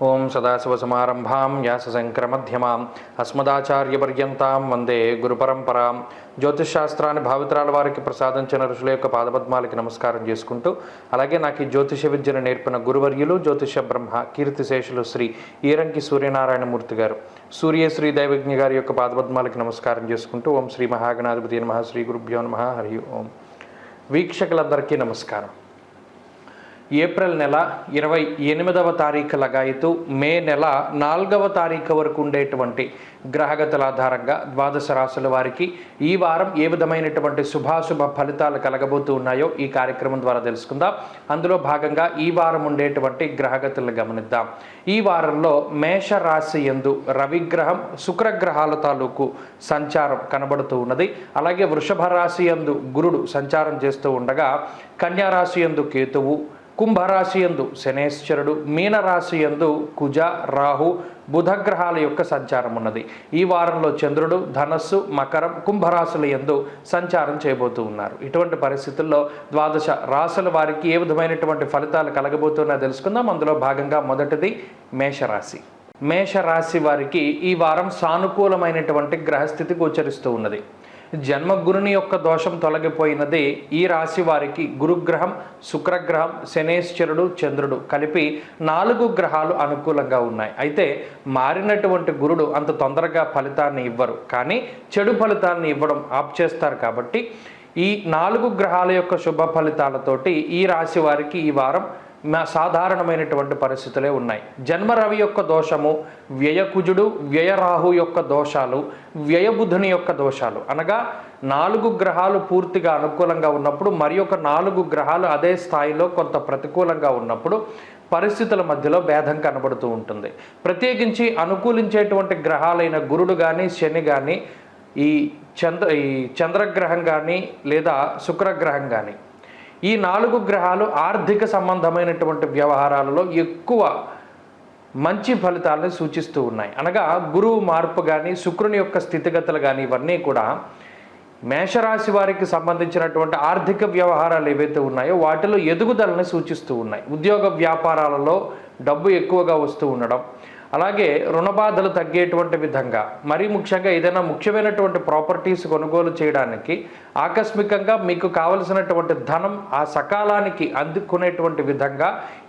ఓం సదాశివసమారంభాం వ్యాసశంకరమధ్యమాం అస్మదాచార్యపర్యంతాం వందే గురుపరంపరాం. జ్యోతిషశాస్త్రాన్ని భావితరాల వారికి ప్రసాదించిన ఋషుల యొక్క పాదపద్మాలకి నమస్కారం చేసుకుంటూ, అలాగే నాకు ఈ జ్యోతిష విద్యను నేర్పిన గురువర్యులు జ్యోతిష బ్రహ్మ కీర్తిశేషులు శ్రీ ఈరంకి సూర్యనారాయణమూర్తి గారు, సూర్యశ్రీ దైవజ్ఞ గారి యొక్క పాదపద్మాలకి నమస్కారం చేసుకుంటూ, ఓం శ్రీ మహాగణాధిపతి నమః, శ్రీ గురుభ్యో నమః, హరి ఓం. వీక్షకులందరికీ నమస్కారం. ఏప్రిల్ నెల 28వ తారీఖు లగాయతు మే నెల 4వ తారీఖు వరకు ఉండేటువంటి గ్రహగతుల ఆధారంగా ద్వాదశ రాశుల వారికి ఈ వారం ఏ విధమైనటువంటి శుభాశుభ ఫలితాలు కలగబోతూ ఉన్నాయో ఈ కార్యక్రమం ద్వారా తెలుసుకుందాం. అందులో భాగంగా ఈ వారం ఉండేటువంటి గ్రహగతులను గమనిద్దాం. ఈ వారంలో మేషరాశి యందు రవిగ్రహం శుక్రగ్రహాల తాలూకు సంచారం కనబడుతూ ఉన్నది. అలాగే వృషభ రాశి యందు గురుడు సంచారం చేస్తూ ఉండగా, కన్యారాశి యందు కేతువు, కుంభరాశి యందు శనేశ్వరుడు, మీనరాశి యందు కుజ, రాహు, బుధగ్రహాల యొక్క సంచారం ఉన్నది. ఈ వారంలో చంద్రుడు ధనస్సు, మకరం, కుంభరాశుల యందు సంచారం చేయబోతూ ఉన్నారు. ఇటువంటి పరిస్థితుల్లో ద్వాదశ రాశుల వారికి ఏ విధమైనటువంటి ఫలితాలు కలగబోతున్నాయో తెలుసుకుందాం. అందులో భాగంగా మొదటిది మేషరాశి. మేషరాశి వారికి ఈ వారం సానుకూలమైనటువంటి గ్రహస్థితి గోచరిస్తూ ఉన్నది. జన్మగురుని యొక్క దోషం తొలగిపోయినది. ఈ రాశి వారికి గురుగ్రహం, శుక్రగ్రహం, శనేశ్వరుడు, చంద్రుడు కలిపి 4 గ్రహాలు అనుకూలంగా ఉన్నాయి. అయితే మారినటువంటి గురుడు అంత తొందరగా ఫలితాన్ని ఇవ్వరు, కానీ చెడు ఫలితాన్ని ఇవ్వడం ఆప్ చేస్తారు. కాబట్టి ఈ 4 గ్రహాల యొక్క శుభ ఫలితాలతోటి ఈ రాశి వారికి ఈ వారం సాధారణమైనటువంటి పరిస్థితులే ఉన్నాయి. జన్మరవి యొక్క దోషము, వ్యయకుజుడు, వ్యయరాహు యొక్క దోషాలు, వ్యయబుధుని యొక్క దోషాలు, అనగా 4 గ్రహాలు పూర్తిగా అనుకూలంగా ఉన్నప్పుడు మరి ఒక 4 గ్రహాలు అదే స్థాయిలో కొంత ప్రతికూలంగా ఉన్నప్పుడు పరిస్థితుల మధ్యలో భేదం కనబడుతూ ఉంటుంది. ప్రత్యేకించి అనుకూలించేటువంటి గ్రహాలైన గురుడు కానీ, శని కానీ, ఈ చంద్రగ్రహం కానీ లేదా శుక్రగ్రహం కానీ, ఈ 4 గ్రహాలు ఆర్థిక సంబంధమైనటువంటి వ్యవహారాలలో ఎక్కువ మంచి ఫలితాలను సూచిస్తూ ఉన్నాయి. అనగా గురువు మార్పు కానీ, శుక్రుని యొక్క స్థితిగతులు కానీ, ఇవన్నీ కూడా మేషరాశి వారికి సంబంధించినటువంటి ఆర్థిక వ్యవహారాలు ఏవైతే ఉన్నాయో వాటిలో ఎదుగుదలని సూచిస్తూ ఉన్నాయి. ఉద్యోగ వ్యాపారాలలో డబ్బు ఎక్కువగా వస్తూ ఉండడం, అలాగే రుణబాధలు తగ్గేటువంటి విధంగా, మరీ ముఖ్యంగా ఏదైనా ముఖ్యమైనటువంటి ప్రాపర్టీస్ కొనుగోలు చేయడానికి ఆకస్మికంగా మీకు కావలసినటువంటి ధనం ఆ సకాలానికి అందుకునేటువంటి విధంగా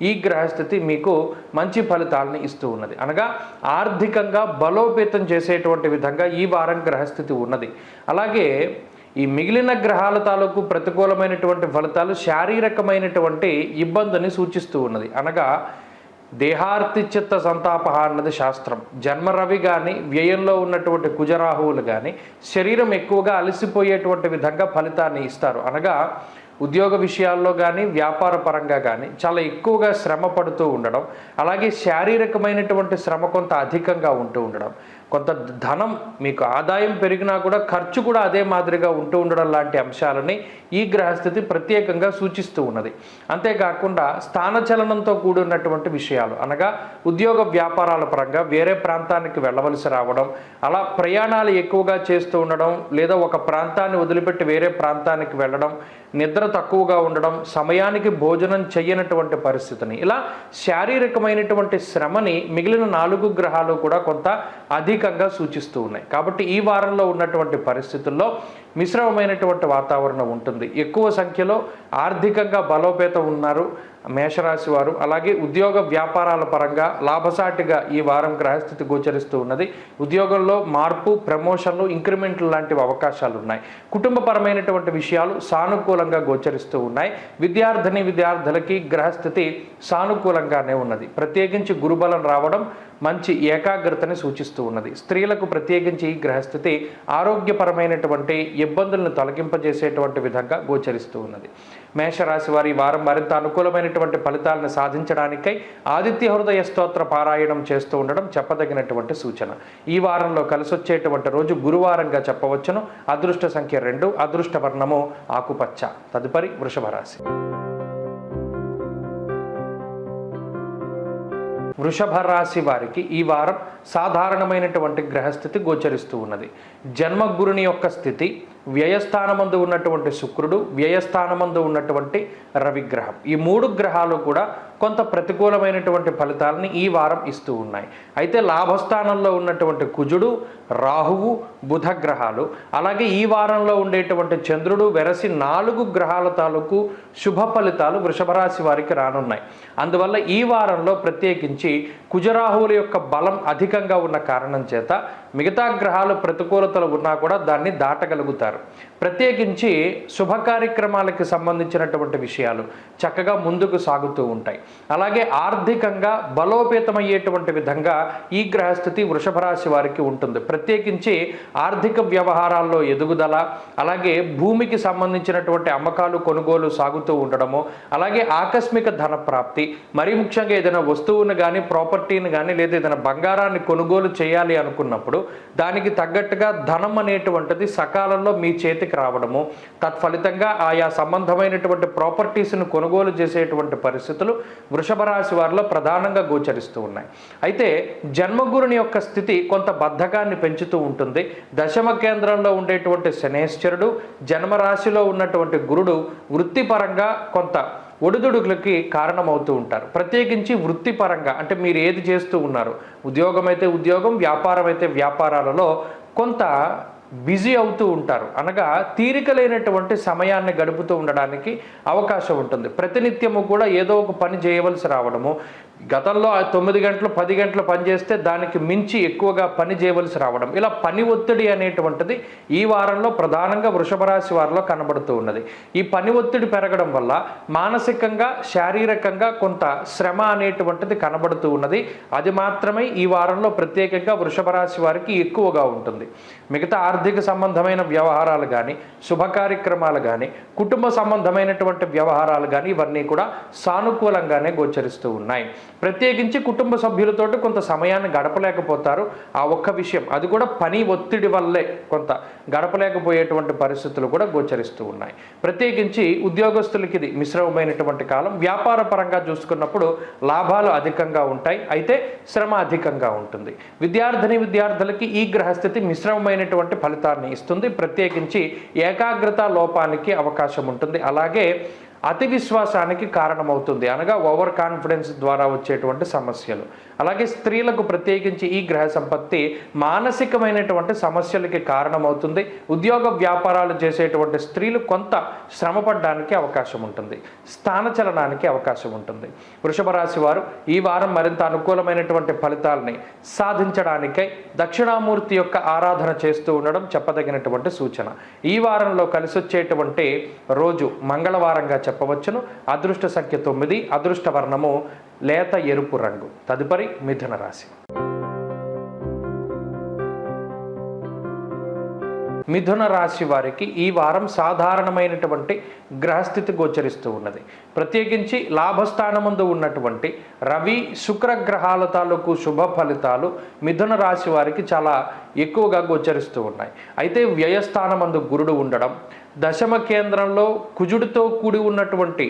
ఈ గ్రహస్థితి మీకు మంచి ఫలితాలను ఇస్తూ ఉన్నది. అనగా ఆర్థికంగా బలోపేతం చేసేటువంటి విధంగా ఈ వారం గ్రహస్థితి ఉన్నది. అలాగే ఈ మిగిలిన గ్రహాల తాలూకు ప్రతికూలమైనటువంటి ఫలితాలు శారీరకమైనటువంటి ఇబ్బందిని సూచిస్తూ ఉన్నది. అనగా దేహార్తిచిత్త సంతాపహ అన్నది శాస్త్రం. జన్మరవి కానీ, వ్యయంలో ఉన్నటువంటి కుజరాహువులు కానీ శరీరం ఎక్కువగా అలసిపోయేటువంటి విధంగా ఫలితాన్ని ఇస్తారు. అనగా ఉద్యోగ విషయాల్లో కానీ, వ్యాపార పరంగా కానీ చాలా ఎక్కువగా శ్రమ పడుతూ ఉండడం, అలాగే శారీరకమైనటువంటి శ్రమ కొంత అధికంగా ఉంటూ ఉండడం, కొంత ధనం మీకు ఆదాయం పెరిగినా కూడా ఖర్చు కూడా అదే మాదిరిగా ఉంటూ ఉండడం లాంటి అంశాలని ఈ గ్రహస్థితి ప్రత్యేకంగా సూచిస్తూ ఉన్నది. అంతేకాకుండా స్థానచలనంతో కూడినటువంటి విషయాలు, అనగా ఉద్యోగ వ్యాపారాల పరంగా వేరే ప్రాంతానికి వెళ్ళవలసి రావడం, అలా ప్రయాణాలు ఎక్కువగా చేస్తూ ఉండడం, లేదా ఒక ప్రాంతాన్ని వదిలిపెట్టి వేరే ప్రాంతానికి వెళ్ళడం, నిద్ర తక్కువగా ఉండడం, సమయానికి భోజనం చెయ్యనటువంటి పరిస్థితిని, ఇలా శారీరకమైనటువంటి శ్రమని మిగిలిన 4 గ్రహాలు కూడా కొంత అధికంగా సూచిస్తూ ఉన్నాయి. కాబట్టి ఈ వారంలో ఉన్నటువంటి పరిస్థితుల్లో మిశ్రమమైనటువంటి వాతావరణం ఉంటుంది. ఎక్కువ సంఖ్యలో ఆర్థికంగా బలోపేతం ఉన్నారు మేషరాశి వారు. అలాగే ఉద్యోగ వ్యాపారాల పరంగా లాభసాటిగా ఈ వారం గ్రహస్థితి గోచరిస్తూ ఉన్నది. ఉద్యోగంలో మార్పు, ప్రమోషన్లు, ఇంక్రిమెంట్లు లాంటివి అవకాశాలు ఉన్నాయి. కుటుంబపరమైనటువంటి విషయాలు సానుకూలంగా గోచరిస్తూ ఉన్నాయి. విద్యార్థులకి గ్రహస్థితి సానుకూలంగానే ఉన్నది. ప్రత్యేకించి గురుబలం రావడం మంచి ఏకాగ్రతని సూచిస్తూ ఉన్నది. స్త్రీలకు ప్రత్యేకించి ఈ గ్రహస్థితి ఆరోగ్యపరమైనటువంటి ఇబ్బందులను తొలగింపజేసేటువంటి విధంగా గోచరిస్తూ ఉన్నది. మేషరాశి వారి వారం మరింత అనుకూలమైనటువంటి ఫలితాలను సాధించడానికై ఆదిత్య హృదయ స్తోత్ర పారాయణం చేస్తూ ఉండడం చెప్పదగినటువంటి సూచన. ఈ వారంలో కలిసొచ్చేటువంటి రోజు గురువారంగా చెప్పవచ్చును. అదృష్ట సంఖ్య 2, అదృష్ట వర్ణము ఆకుపచ్చ. తదుపరి వృషభ రాశి. వృషభ రాశి వారికి ఈ వారం సాధారణమైనటువంటి గ్రహస్థితి గోచరిస్తూ ఉన్నది. జన్మగురుని యొక్క స్థితి, వ్యయస్థానమందు ఉన్నటువంటి శుక్రుడు, వ్యయస్థానమందు ఉన్నటువంటి రవిగ్రహం, ఈ 3 గ్రహాలు కూడా కొంత ప్రతికూలమైనటువంటి ఫలితాలని ఈ వారం ఇస్తూ ఉన్నాయి. అయితే లాభస్థానంలో ఉన్నటువంటి కుజుడు, రాహువు, బుధ గ్రహాలు, అలాగే ఈ వారంలో ఉండేటువంటి చంద్రుడు, వెరసి 4 గ్రహాల తాలూకు శుభ ఫలితాలు వృషభ రాశి వారికి రానున్నాయి. అందువల్ల ఈ వారంలో ప్రత్యేకించి కుజరాహువుల యొక్క బలం అధికంగా ఉన్న కారణం చేత మిగతా గ్రహాలు ప్రతికూలతలు ఉన్నా కూడా దాన్ని దాటగలుగుతారు. ప్రత్యేకించి శుభ కార్యక్రమాలకి సంబంధించినటువంటి విషయాలు చక్కగా ముందుకు సాగుతూ ఉంటాయి. అలాగే ఆర్థికంగా బలోపేతమయ్యేటువంటి విధంగా ఈ గ్రహస్థితి వృషభ రాశి వారికి ఉంటుంది. ప్రత్యేకించి ఆర్థిక వ్యవహారాల్లో ఎదుగుదల, అలాగే భూమికి సంబంధించినటువంటి అమ్మకాలు కొనుగోలు సాగుతూ ఉండడము, అలాగే ఆకస్మిక ధన ప్రాప్తి, మరీ ముఖ్యంగా ఏదైనా వస్తువును కానీ ప్రాపర్టీని కానీ లేదా ఏదైనా బంగారాన్ని కొనుగోలు చేయాలి అనుకున్నప్పుడు దానికి తగ్గట్టుగా ధనం అనేటువంటిది సకాలంలో మీ చేతికి రావడము, తత్ఫలితంగా ఆయా సంబంధమైనటువంటి ప్రాపర్టీస్ను కొనుగోలు చేసేటువంటి పరిస్థితులు వృషభ రాశి వారిలో ప్రధానంగా గోచరిస్తూ ఉన్నాయి. అయితే జన్మగురుని యొక్క స్థితి కొంత బద్ధకాన్ని పెంచుతూ ఉంటుంది. దశమ కేంద్రంలో ఉండేటువంటి శనేశ్వరుడు, జన్మరాశిలో ఉన్నటువంటి గురుడు వృత్తిపరంగా కొంత ఒడిదుడుకులకి కారణమవుతూ ఉంటారు. ప్రత్యేకించి వృత్తిపరంగా అంటే మీరు ఏది చేస్తూ ఉన్నారు, ఉద్యోగం అయితే ఉద్యోగం, వ్యాపారం అయితే వ్యాపారాలలో కొంత బిజీ అవుతూ ఉంటారు. అనగా తీరిక లేనటువంటి సమయాన్ని గడుపుతూ ఉండడానికి అవకాశం ఉంటుంది. ప్రతినిత్యము కూడా ఏదో ఒక పని చేయవలసి రావడము, గతంలో 9 గంటలు 10 గంటలు పని చేస్తే దానికి మించి ఎక్కువగా పని చేయవలసి రావడం, ఇలా పని ఒత్తిడి అనేటువంటిది ఈ వారంలో ప్రధానంగా వృషభ రాశి వారిలో కనబడుతూ ఉన్నది. ఈ పని ఒత్తిడి పెరగడం వల్ల మానసికంగా శారీరకంగా కొంత శ్రమ అనేటువంటిది కనబడుతూ ఉన్నది. అది మాత్రమే ఈ వారంలో ప్రత్యేకంగా వృషభ రాశి వారికి ఎక్కువగా ఉంటుంది. మిగతా ఆర్థిక సంబంధమైన వ్యవహారాలు కానీ, శుభ కార్యక్రమాలు కానీ, కుటుంబ సంబంధమైనటువంటి వ్యవహారాలు కానీ ఇవన్నీ కూడా సానుకూలంగానే గోచరిస్తూ ఉన్నాయి. ప్రత్యేకించి కుటుంబ సభ్యులతోటి కొంత సమయాన్ని గడపలేకపోతారు. ఆ ఒక్క విషయం, అది కూడా పని ఒత్తిడి వల్లే కొంత గడపలేకపోయేటువంటి పరిస్థితులు కూడా గోచరిస్తూ ఉన్నాయి. ప్రత్యేకించి ఉద్యోగస్తులకి ఇది మిశ్రమమైనటువంటి కాలం. వ్యాపార పరంగా చూసుకున్నప్పుడు లాభాలు అధికంగా ఉంటాయి, అయితే శ్రమ అధికంగా ఉంటుంది. విద్యార్థులకి ఈ గ్రహస్థితి మిశ్రమమైనటువంటి ఫలితాన్ని ఇస్తుంది. ప్రత్యేకించి ఏకాగ్రత లోపానికి అవకాశం ఉంటుంది. అలాగే అతి విశ్వాసానికి కారణమవుతుంది, అనగా ఓవర్ కాన్ఫిడెన్స్ ద్వారా వచ్చేటువంటి సమస్యలు. అలాగే స్త్రీలకు ప్రత్యేకించి ఈ గ్రహ సంపత్తి మానసికమైనటువంటి సమస్యలకి కారణమవుతుంది. ఉద్యోగ వ్యాపారాలు చేసేటువంటి స్త్రీలు కొంత శ్రమపడడానికి అవకాశం ఉంటుంది, స్థానచలనానికి అవకాశం ఉంటుంది. వృషభ రాశి వారు ఈ వారం మరింత అనుకూలమైనటువంటి ఫలితాలని సాధించడానికై దక్షిణామూర్తి యొక్క ఆరాధన చేస్తూ ఉండడం చెప్పదగినటువంటి సూచన. ఈ వారంలో కలిసొచ్చేటువంటి రోజు మంగళవారంగా చెప్పవచ్చును. అదృష్ట సంఖ్య 9, అదృష్ట వర్ణము లేత ఎరుపు రంగు. తదుపరి మిథున రాశి. మిథున రాశి వారికి ఈ వారం సాధారణమైనటువంటి గ్రహస్థితి గోచరిస్తూ ఉన్నది. ప్రత్యేకించి లాభస్థానమందు ఉన్నటువంటి రవి శుక్ర గ్రహాల తాలూకు శుభ ఫలితాలు మిథున రాశి వారికి చాలా ఎక్కువగా గోచరిస్తూ ఉన్నాయి. అయితే వ్యయస్థానమందు గురుడు ఉండడం, దశమ కేంద్రంలో కుజుడితో కూడి ఉన్నటువంటి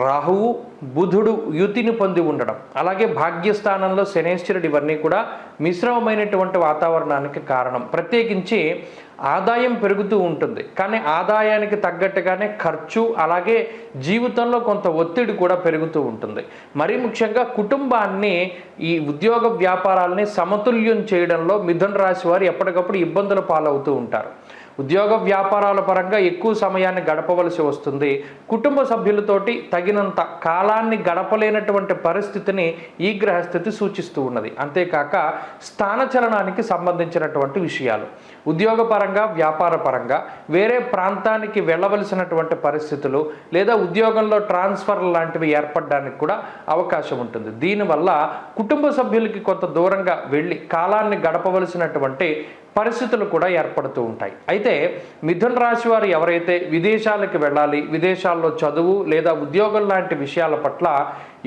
రాహువు బుధుడు యుతిని పొంది ఉండడం, అలాగే భాగ్యస్థానంలో శనేశ్వరుడు, ఇవన్నీ కూడా మిశ్రమమైనటువంటి వాతావరణానికి కారణం. ప్రత్యేకించి ఆదాయం పెరుగుతూ ఉంటుంది, కానీ ఆదాయానికి తగ్గట్టుగానే ఖర్చు, అలాగే జీవితంలో కొంత ఒత్తిడి కూడా పెరుగుతూ ఉంటుంది. మరీ ముఖ్యంగా కుటుంబాన్ని, ఈ ఉద్యోగ వ్యాపారాలని సమతుల్యం చేయడంలో మిథున రాశి వారు ఎప్పటికప్పుడు ఇబ్బందుల పాలవుతూ ఉంటారు. ఉద్యోగ వ్యాపారాల పరంగా ఎక్కువ సమయాన్ని గడపవలసి వస్తుంది. కుటుంబ సభ్యులతోటి తగినంత కాలాన్ని గడపలేనటువంటి పరిస్థితిని ఈ గ్రహస్థితి సూచిస్తూ ఉన్నది. అంతేకాక స్థానచలనానికి సంబంధించినటువంటి విషయాలు, ఉద్యోగపరంగా వ్యాపార పరంగా వేరే ప్రాంతానికి వెళ్ళవలసినటువంటి పరిస్థితులు లేదా ఉద్యోగంలో ట్రాన్స్ఫర్ లాంటివి ఏర్పడడానికి కూడా అవకాశం ఉంటుంది. దీనివల్ల కుటుంబ సభ్యులకి కొంత దూరంగా వెళ్ళి కాలాన్ని గడపవలసినటువంటి పరిస్థితులు కూడా ఏర్పడుతూ ఉంటాయి. అయితే మిథున రాశి వారు ఎవరైతే విదేశాలకు వెళ్ళాలి, విదేశాల్లో చదువు లేదా ఉద్యోగం లాంటి విషయాల పట్ల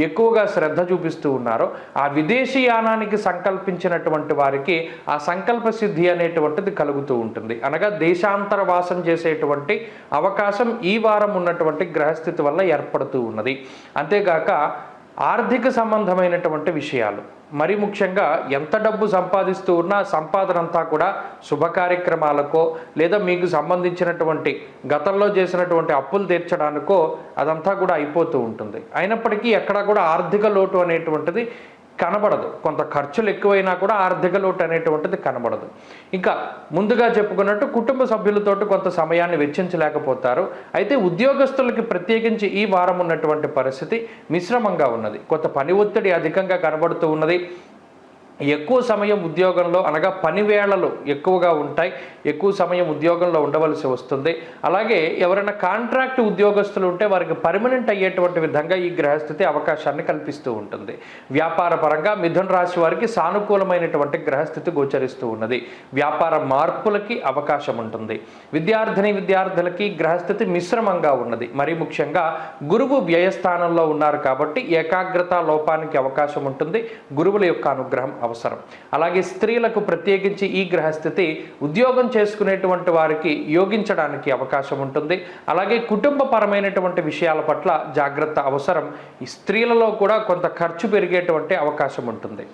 ఎక్కువగా శ్రద్ధ చూపిస్తూ ఉన్నారో, ఆ విదేశీయానానికి సంకల్పించినటువంటి వారికి ఆ సంకల్ప సిద్ధి అనేటువంటిది కలుగుతూ ఉంటుంది. అనగా దేశాంతర వాసం చేసేటువంటి అవకాశం ఈ వారం ఉన్నటువంటి గ్రహస్థితి వల్ల ఏర్పడుతూ ఉన్నది. అంతేకాక ఆర్థిక సంబంధమైనటువంటి విషయాలు, మరి ముఖ్యంగా ఎంత డబ్బు సంపాదిస్తూ ఉన్నా సంపాదన అంతా కూడా శుభ కార్యక్రమాలకో లేదా మీకు సంబంధించినటువంటి గతంలో చేసినటువంటి అప్పులు తీర్చడానికో అదంతా కూడా అయిపోతూ ఉంటుంది. అయినప్పటికీ ఎక్కడా కూడా ఆర్థిక లోటు అనేటువంటిది కనబడదు. కొంత ఖర్చులు ఎక్కువైనా కూడా ఆర్థిక లోటు అనేటువంటిది కనబడదు. ఇంకా ముందుగా చెప్పుకున్నట్టు కుటుంబ సభ్యులతోటి కొంత సమయాన్ని వెచ్చించలేకపోతారు. అయితే ఉద్యోగస్తులకి ప్రత్యేకించి ఈ వారం ఉన్నటువంటి పరిస్థితి మిశ్రమంగా ఉన్నది. కొంత పని ఒత్తిడి అధికంగా కనబడుతూ ఉన్నది. ఎక్కువ సమయం ఉద్యోగంలో అనగా పని వేళలు ఎక్కువగా ఉంటాయి. ఎక్కువ సమయం ఉద్యోగంలో ఉండవలసి వస్తుంది. అలాగే ఎవరైనా కాంట్రాక్ట్ ఉద్యోగస్తులు ఉంటే వారికి పర్మనెంట్ అయ్యేటువంటి విధంగా ఈ గ్రహస్థితి అవకాశాన్ని కల్పిస్తూ ఉంటుంది. వ్యాపార పరంగా మిథున రాశి వారికి సానుకూలమైనటువంటి గ్రహస్థితి గోచరిస్తూ ఉన్నది. వ్యాపార మార్పులకి అవకాశం ఉంటుంది. విద్యార్థులకి గ్రహస్థితి మిశ్రమంగా ఉన్నది. మరీ ముఖ్యంగా గురువు వ్యయస్థానంలో ఉన్నారు కాబట్టి ఏకాగ్రత లోపానికి అవకాశం ఉంటుంది. గురువుల యొక్క అనుగ్రహం అవసరం. అలాగే స్త్రీలకు ప్రత్యేకించి ఈ గ్రహస్థితి ఉద్యోగం చేసుకునేటువంటి వారికి యోగించడానికి అవకాశం ఉంటుంది. అలాగే కుటుంబపరమైనటువంటి విషయాల పట్ల జాగ్రత్త అవసరం. ఈ స్త్రీలలో కూడా కొంత ఖర్చు పెరిగేటువంటి అవకాశం ఉంటుంది.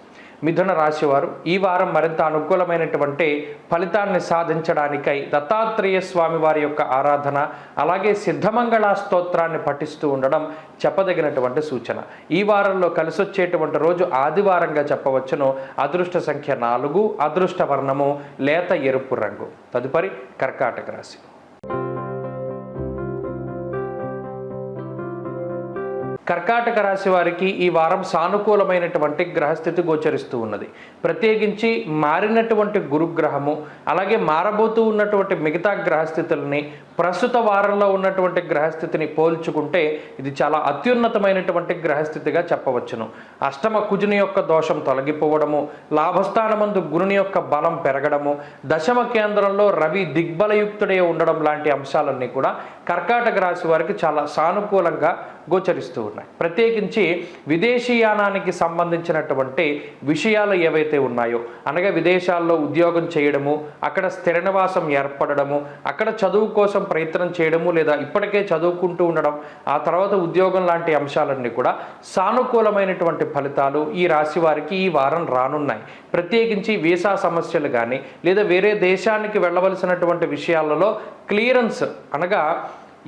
మిథున రాశి వారు ఈ వారం మరింత అనుకూలమైనటువంటి ఫలితాన్ని సాధించడానికై దత్తాత్రేయ స్వామి వారి యొక్క ఆరాధన అలాగే సిద్ధమంగళ స్తోత్రాన్ని పఠిస్తూ ఉండడం చెప్పదగినటువంటి సూచన. ఈ వారంలో కలిసొచ్చేటువంటి రోజు ఆదివారంగా చెప్పవచ్చును. అదృష్ట సంఖ్య 4, అదృష్ట వర్ణము లేత ఎరుపు రంగు. తదుపరి కర్కాటక రాశి. కర్కాటక రాశి వారికి ఈ వారం సానుకూలమైనటువంటి గ్రహస్థితి గోచరిస్తూ ఉన్నది. ప్రత్యేకించి మారినటువంటి గురుగ్రహము అలాగే మారబోతూ ఉన్నటువంటి మిగతా గ్రహస్థితులని ప్రస్తుత వారంలో ఉన్నటువంటి గ్రహస్థితిని పోల్చుకుంటే ఇది చాలా అత్యున్నతమైనటువంటి గ్రహస్థితిగా చెప్పవచ్చును. అష్టమ కుజుని యొక్క దోషం తొలగిపోవడము, లాభస్థానమందు గురుని యొక్క బలం పెరగడము, దశమ కేంద్రంలో రవి దిగ్బలయుక్తుడే ఉండడం లాంటి అంశాలన్నీ కూడా కర్కాటక రాశి వారికి చాలా సానుకూలంగా గోచరిస్తూ ఉన్నాయి. ప్రత్యేకించి విదేశీయానానికి సంబంధించినటువంటి విషయాలు ఏవైతే ఉన్నాయో అనగా విదేశాల్లో ఉద్యోగం చేయడము, అక్కడ స్థిర నివాసం ఏర్పడము, అక్కడ చదువు కోసం ప్రయత్నం చేయడము లేదా ఇప్పటికే చదువుకుంటూ ఉండడం, ఆ తర్వాత ఉద్యోగం లాంటి అంశాలన్నీ కూడా సానుకూలమైనటువంటి ఫలితాలు ఈ రాశి వారికి ఈ వారం రానున్నాయి. ప్రత్యేకించి వీసా సమస్యలు కానీ లేదా వేరే దేశానికి వెళ్ళవలసినటువంటి విషయాలలో క్లియరెన్స్ అనగా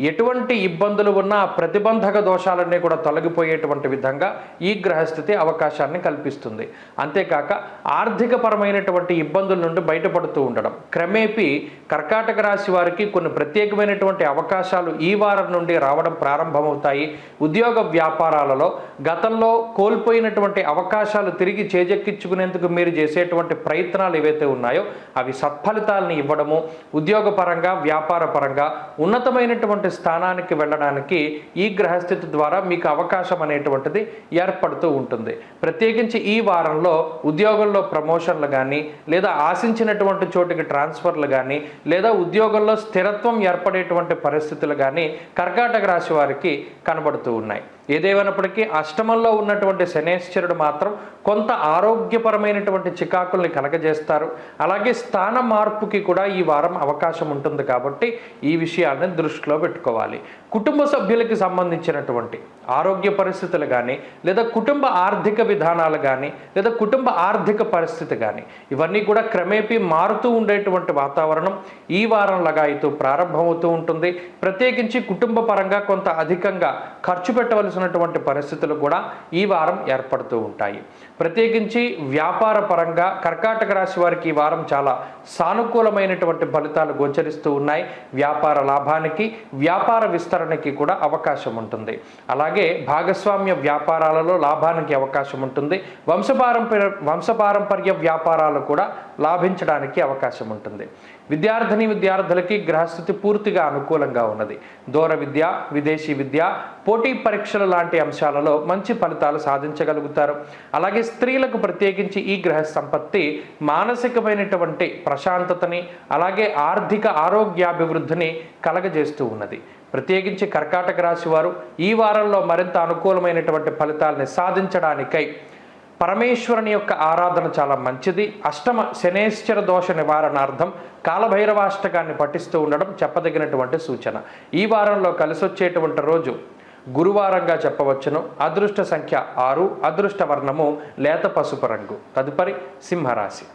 ఎటువంటి ఇబ్బందులు ఉన్నా ప్రతిబంధక దోషాలన్నీ కూడా తొలగిపోయేటువంటి విధంగా ఈ గ్రహస్థితి అవకాశాన్ని కల్పిస్తుంది. అంతేకాక ఆర్థిక పరమైనటువంటి ఇబ్బందుల నుండి బయటపడుతూ ఉండడం క్రమేపీ కర్కాటక రాశి వారికి కొన్ని ప్రత్యేకమైనటువంటి అవకాశాలు ఈ వారం నుండి రావడం ప్రారంభమవుతాయి. ఉద్యోగ వ్యాపారాలలో గతంలో కోల్పోయినటువంటి అవకాశాలు తిరిగి చేజెక్కించుకునేందుకు మీరు చేసేటువంటి ప్రయత్నాలు ఏవైతే ఉన్నాయో అవి సత్ఫలితాలను ఇవ్వడము, ఉద్యోగపరంగా వ్యాపార పరంగా ఉన్నతమైనటువంటి స్థానానికి వెళ్ళడానికి ఈ గ్రహస్థితి ద్వారా మీకు అవకాశం అనేటువంటిది ఏర్పడుతూ ఉంటుంది. ప్రత్యేకించి ఈ వారంలో ఉద్యోగంలో ప్రమోషన్లు కానీ లేదా ఆశించినటువంటి చోటికి ట్రాన్స్ఫర్లు కానీ లేదా ఉద్యోగంలో స్థిరత్వం ఏర్పడేటువంటి పరిస్థితులు కానీ కర్కాటక రాశి వారికి కనబడుతూ ఉన్నాయి. ఏదేమైనప్పటికీ అష్టమంలో ఉన్నటువంటి శనేశ్వరుడు మాత్రం కొంత ఆరోగ్యపరమైనటువంటి చికాకుల్ని కలగజేస్తారు. అలాగే స్థాన మార్పుకి కూడా ఈ వారం అవకాశం ఉంటుంది కాబట్టి ఈ విషయాన్ని దృష్టిలో పెట్టుకోవాలి. కుటుంబ సభ్యులకి సంబంధించినటువంటి ఆరోగ్య పరిస్థితులు కానీ లేదా కుటుంబ ఆర్థిక విధానాలు కానీ లేదా కుటుంబ ఆర్థిక పరిస్థితి కానీ ఇవన్నీ కూడా క్రమేపీ మారుతూ ఉండేటువంటి వాతావరణం ఈ వారం లగాయితూ ప్రారంభమవుతూ ఉంటుంది. ప్రత్యేకించి కుటుంబ పరంగా కొంత అధికంగా ఖర్చు పెట్టవలసినటువంటి పరిస్థితులు కూడా ఈ వారం ఏర్పడుతూ ఉంటాయి. ప్రత్యేకించి వ్యాపార పరంగా కర్కాటక రాశి వారికి ఈ వారం చాలా సానుకూలమైనటువంటి ఫలితాలు గోచరిస్తూ ఉన్నాయి. వ్యాపార లాభానికి వ్యాపార విస్తరణకి కూడా అవకాశం ఉంటుంది. అలాగే భాగస్వామ్య వ్యాపారాలలో లాభానికి అవకాశం ఉంటుంది. వంశపారంపర్య వ్యాపారాలు కూడా లాభించడానికి అవకాశం ఉంటుంది. విద్యార్థులకి గ్రహస్థితి పూర్తిగా అనుకూలంగా ఉన్నది. దూర విద్య, విదేశీ విద్య, పోటీ పరీక్షలు లాంటి అంశాలలో మంచి ఫలితాలు సాధించగలుగుతారు. అలాగే స్త్రీలకు ప్రత్యేకించి ఈ గ్రహ సంపత్తి మానసికమైనటువంటి ప్రశాంతతని అలాగే ఆర్థిక ఆరోగ్యాభివృద్ధిని కలగజేస్తూ ఉన్నది. ప్రత్యేకించి కర్కాటక రాశి వారు ఈ వారంలో మరింత అనుకూలమైనటువంటి ఫలితాలని సాధించడానికై పరమేశ్వరుని యొక్క ఆరాధన చాలా మంచిది. అష్టమ శనేశ్వర దోష నివారణార్థం కాలభైరవాష్టకాన్ని పఠిస్తూ ఉండడం చెప్పదగినటువంటి సూచన. ఈ వారంలో కలిసొచ్చేటువంటి రోజు గురువారంగా చెప్పవచ్చును. అదృష్ట సంఖ్య 6, అదృష్ట వర్ణము లేత పసుపు రంగు. తదుపరి సింహరాశి.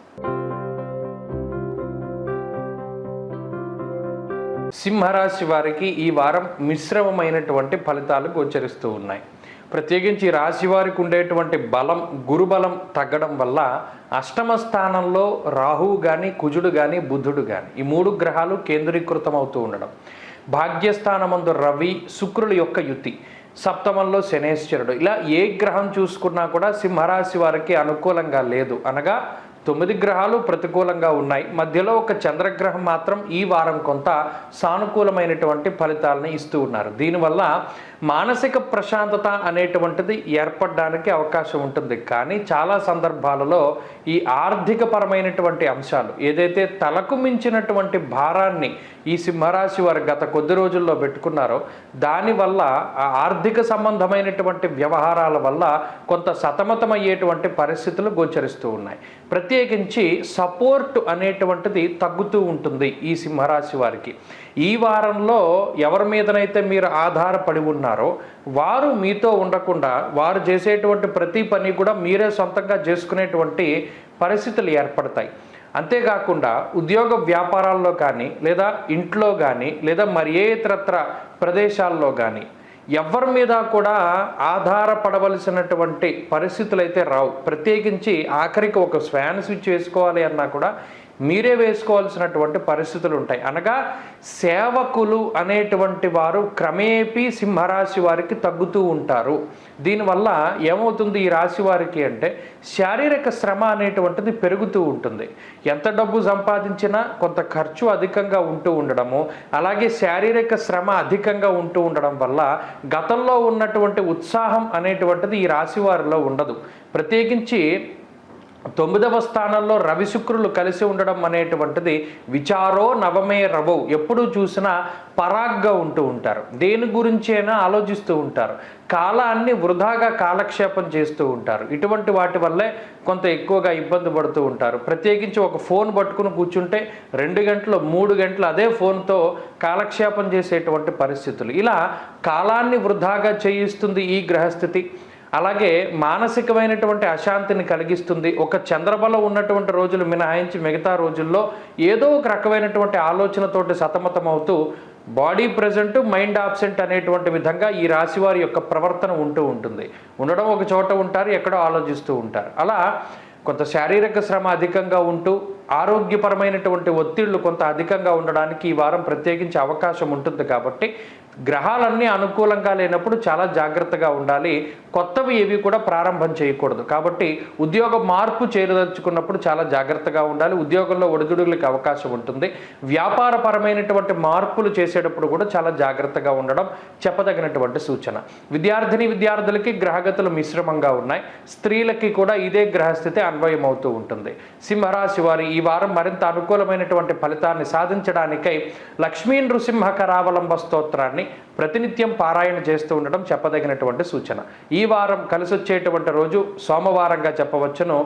సింహరాశి వారికి ఈ వారం మిశ్రమమైనటువంటి ఫలితాలు గోచరిస్తూ ఉన్నాయి. ప్రత్యేకించి రాశి వారికి ఉండేటువంటి బలం, గురుబలం తగ్గడం వల్ల అష్టమ స్థానంలో రాహువు కానీ, కుజుడు కానీ, బుధుడు కానీ ఈ 3 గ్రహాలు కేంద్రీకృతం అవుతూ ఉండడం, భాగ్యస్థానమందు రవి శుక్రుల యొక్క యుతి, సప్తమంలో శనేశ్వరుడు, ఇలా ఏ గ్రహం చూసుకున్నా కూడా సింహరాశి వారికి అనుకూలంగా లేదు. అనగా 9 గ్రహాలు ప్రతికూలంగా ఉన్నాయి. మధ్యలో ఒక చంద్రగ్రహం మాత్రం ఈ వారం కొంత సానుకూలమైనటువంటి ఫలితాలను ఇస్తూ ఉన్నారు. దీనివల్ల మానసిక ప్రశాంతత అనేటువంటిది ఏర్పడడానికి అవకాశం ఉంటుంది. కానీ చాలా సందర్భాలలో ఈ ఆర్థికపరమైనటువంటి అంశాలు ఏదైతే తలకు మించినటువంటి భారాన్ని ఈ సింహరాశి వారు గత కొద్ది రోజుల్లో పెట్టుకున్నారో దానివల్ల ఆ ఆర్థిక సంబంధమైనటువంటి వ్యవహారాల వల్ల కొంత సతమతమయ్యేటువంటి పరిస్థితులు గోచరిస్తూ ఉన్నాయి. ప్రత్యేకించి సపోర్ట్ అనేటువంటిది తగ్గుతూ ఉంటుంది ఈ సింహరాశి వారికి. ఈ వారంలో ఎవరి మీదనైతే మీరు ఆధారపడి ఉన్నారో వారు మీతో ఉండకుండా వారు చేసేటువంటి ప్రతి పని కూడా మీరే సొంతంగా చేసుకునేటువంటి పరిస్థితులు ఏర్పడతాయి. అంతేకాకుండా ఉద్యోగ వ్యాపారాల్లో కానీ, లేదా ఇంట్లో కానీ, లేదా మరి ఏ ఇతరత్ర ప్రదేశాల్లో కానీ ఎవరి మీద కూడా ఆధారపడవలసినటువంటి పరిస్థితులు అయితే రావు. ప్రత్యేకించి ఆఖరికి ఒక ఫ్యాన్ స్విచ్ వేసుకోవాలి అన్నా కూడా మీరే వేసుకోవాల్సినటువంటి పరిస్థితులు ఉంటాయి. అనగా సేవకులు అనేటువంటి వారు క్రమేపీ సింహరాశి వారికి తగ్గుతూ ఉంటారు. దీనివల్ల ఏమవుతుంది ఈ రాశి వారికి అంటే శారీరక శ్రమ అనేటువంటిది పెరుగుతూ ఉంటుంది. ఎంత డబ్బు సంపాదించినా కొంత ఖర్చు అధికంగా ఉంటూ ఉండడము, అలాగే శారీరక శ్రమ అధికంగా ఉంటూ ఉండడం వల్ల గతంలో ఉన్నటువంటి ఉత్సాహం అనేటువంటిది ఈ రాశి వారిలో ఉండదు. ప్రత్యేకించి 9వ స్థానంలో రవి శుక్రులు కలిసి ఉండడం అనేటువంటిది విచారో నవమే రవో, ఎప్పుడు చూసినా పరాగ్గా ఉంటూ ఉంటారు. దేని గురించైనా ఆలోచిస్తూ ఉంటారు. కాలాన్ని వృధాగా కాలక్షేపం చేస్తూ ఉంటారు. ఇటువంటి వాటి వల్లే కొంత ఎక్కువగా ఇబ్బంది పడుతూ ఉంటారు. ప్రత్యేకించి ఒక ఫోన్ పట్టుకుని కూర్చుంటే 2 గంటలు 3 గంటలు అదే ఫోన్తో కాలక్షేపం చేసేటువంటి పరిస్థితులు. ఇలా కాలాన్ని వృధాగా చేయిస్తుంది ఈ గ్రహస్థితి. అలాగే మానసికమైనటువంటి అశాంతిని కలిగిస్తుంది. ఒక చంద్రబలం ఉన్నటువంటి రోజులు మినహాయించి మిగతా రోజుల్లో ఏదో ఒక రకమైనటువంటి ఆలోచనతోటి సతమతమవుతూ బాడీ ప్రజెంట్ మైండ్ ఆబ్సెంట్ అనేటువంటి విధంగా ఈ రాశి వారి యొక్క ప్రవర్తన ఉంటూ ఉంటుంది. ఉండడం ఒక చోట ఉంటారు, ఎక్కడో ఆలోచిస్తూ ఉంటారు. అలా కొంత శారీరక శ్రమ అధికంగా ఉంటూ ఆరోగ్యపరమైనటువంటి ఒత్తిళ్లు కొంత అధికంగా ఉండడానికి ఈ వారం ప్రత్యేకించి అవకాశం ఉంటుంది. కాబట్టి గ్రహాలన్నీ అనుకూలంగా లేనప్పుడు చాలా జాగ్రత్తగా ఉండాలి. కొత్తవి ఏవి కూడా ప్రారంభం చేయకూడదు. కాబట్టి ఉద్యోగ మార్పు చేరదలుచుకున్నప్పుడు చాలా జాగ్రత్తగా ఉండాలి. ఉద్యోగంలో ఒడిదుడుగులకు అవకాశం ఉంటుంది. వ్యాపారపరమైనటువంటి మార్పులు చేసేటప్పుడు కూడా చాలా జాగ్రత్తగా ఉండడం చెప్పదగినటువంటి సూచన. విద్యార్థులకి గ్రహగతులు మిశ్రమంగా ఉన్నాయి. స్త్రీలకి కూడా ఇదే గ్రహస్థితి అన్వయం అవుతూ ఉంటుంది. సింహరాశి వారి ఈ వారం మరింత అనుకూలమైనటువంటి ఫలితాన్ని సాధించడానికై లక్ష్మీ నృసింహ కరావలంబ స్తోత్రాన్ని ప్రతినిత్యం పారాయణ చేస్తూ ఉండడం చెప్పదగినటువంటి సూచన. ఈ వారం కలిసొచ్చేటువంటి రోజు సోమవారంగా చెప్పవచ్చును.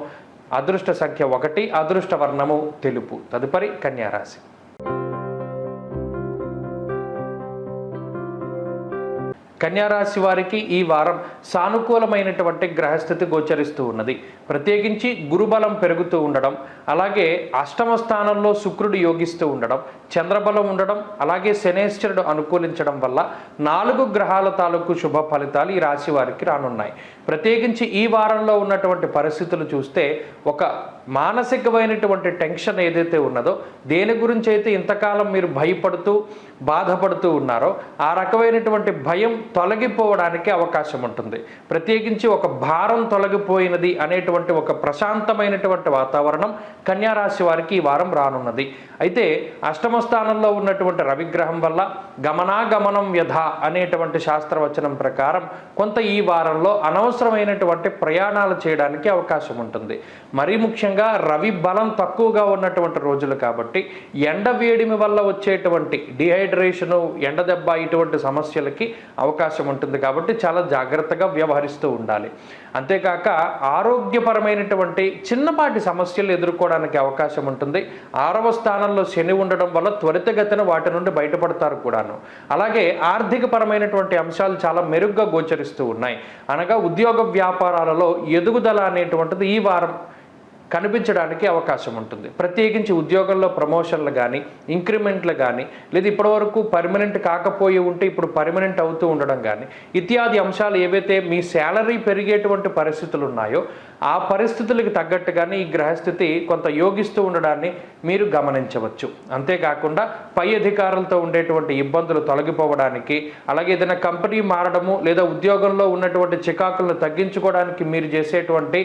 అదృష్ట సంఖ్య 1, అదృష్ట వర్ణము తెలుపు. తదుపరి కన్యారాశి. కన్యారాశి వారికి ఈ వారం సానుకూలమైనటువంటి గ్రహస్థితి గోచరిస్తూ ఉన్నది. ప్రత్యేకించి గురుబలం పెరుగుతూ ఉండడం, అలాగే అష్టమ స్థానంలో శుక్రుడు యోగిస్తూ ఉండడం, చంద్రబలం ఉండడం, అలాగే శనేశ్వరుడు అనుకూలించడం వల్ల 4 గ్రహాల తాలూకు శుభ ఫలితాలు ఈ రాశి వారికి రానున్నాయి. ప్రత్యేకించి ఈ వారంలో ఉన్నటువంటి పరిస్థితులు చూస్తే ఒక మానసికమైనటువంటి టెన్షన్ ఏదైతే ఉన్నదో, దేని గురించి అయితే ఇంతకాలం మీరు భయపడుతూ బాధపడుతూ ఉన్నారో ఆ రకమైనటువంటి భయం తొలగిపోవడానికి అవకాశం ఉంటుంది. ప్రత్యేకించి ఒక భారం తొలగిపోయినది అనేటువంటి ఒక ప్రశాంతమైనటువంటి వాతావరణం కన్యారాశి వారికి ఈ వారం రానున్నది. అయితే అష్టమ స్థానంలో ఉన్నటువంటి రవిగ్రహం వల్ల గమనాగమనం వ్యధ అనేటువంటి శాస్త్రవచనం ప్రకారం కొంత ఈ వారంలో అనవసరమైనటువంటి ప్రయాణాలు చేయడానికి అవకాశం ఉంటుంది. మరీ ముఖ్యంగా రవి బలం తక్కువగా ఉన్నటువంటి రోజులు కాబట్టి ఎండ వేడిమి వల్ల వచ్చేటువంటి డిహైడ్రేషను, ఎండ దెబ్బ ఇటువంటి సమస్యలకి అవకాశం ఉంటుంది. కాబట్టి చాలా జాగ్రత్తగా వ్యవహరిస్తూ ఉండాలి. అంతేకాక ఆరోగ్యపరమైనటువంటి చిన్నపాటి సమస్యలు ఎదుర్కోవడానికి అవకాశం ఉంటుంది. 6వ స్థానంలో శని ఉండడం వల్ల త్వరితగతిన వాటి నుండి బయటపడతారు కూడాను. అలాగే ఆర్థికపరమైనటువంటి అంశాలు చాలా మెరుగ్గా గోచరిస్తూ ఉన్నాయి. అనగా ఉద్యోగ వ్యాపారాలలో ఎదుగుదల అనేటువంటిది ఈ వారం కనిపించడానికి అవకాశం ఉంటుంది. ప్రత్యేకించి ఉద్యోగంలో ప్రమోషన్లు కానీ, ఇంక్రిమెంట్లు కానీ, లేదా ఇప్పటివరకు పర్మనెంట్ కాకపోయి ఉంటే ఇప్పుడు పర్మనెంట్ అవుతూ ఉండడం కానీ, ఇత్యాది అంశాలు ఏవైతే మీ శాలరీ పెరిగేటువంటి పరిస్థితులు ఉన్నాయో ఆ పరిస్థితులకు తగ్గట్టుగానే ఈ గ్రహస్థితి కొంత యోగిస్తూ ఉండడాన్ని మీరు గమనించవచ్చు. అంతేకాకుండా పై అధికారులతో ఉండేటువంటి ఇబ్బందులు తొలగిపోవడానికి, అలాగే ఏదైనా కంపెనీ మారడము లేదా ఉద్యోగంలో ఉన్నటువంటి చికాకులను తగ్గించుకోవడానికి మీరు చేసేటువంటి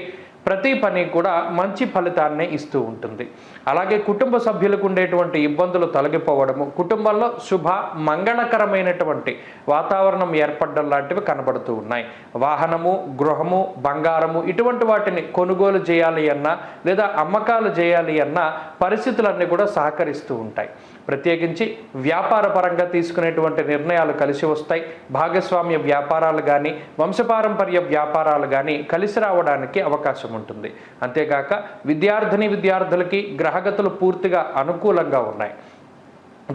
ప్రతి పని కూడా మంచి ఫలితాన్ని ఇస్తూ ఉంటుంది. అలాగే కుటుంబ సభ్యులకు ఉండేటువంటి ఇబ్బందులు తొలగిపోవడము, కుటుంబంలో శుభ మంగళకరమైనటువంటి వాతావరణం ఏర్పడడం లాంటివి కనబడుతూ ఉన్నాయి. వాహనము, గృహము, బంగారము ఇటువంటి వాటిని కొనుగోలు చేయాలి అన్నా లేదా అమ్మకాలు చేయాలి అన్నా పరిస్థితులన్నీ కూడా సహకరిస్తూ ఉంటాయి. ప్రత్యేకించి వ్యాపార పరంగా తీసుకునేటువంటి నిర్ణయాలు కలిసి వస్తాయి. భాగస్వామ్య వ్యాపారాలు కానీ, వంశపారంపర్య వ్యాపారాలు కానీ కలిసి రావడానికి అవకాశం ఉంటుంది. అంతేకాక విద్యార్థులకి గ్రహగతులు పూర్తిగా అనుకూలంగా ఉన్నాయి.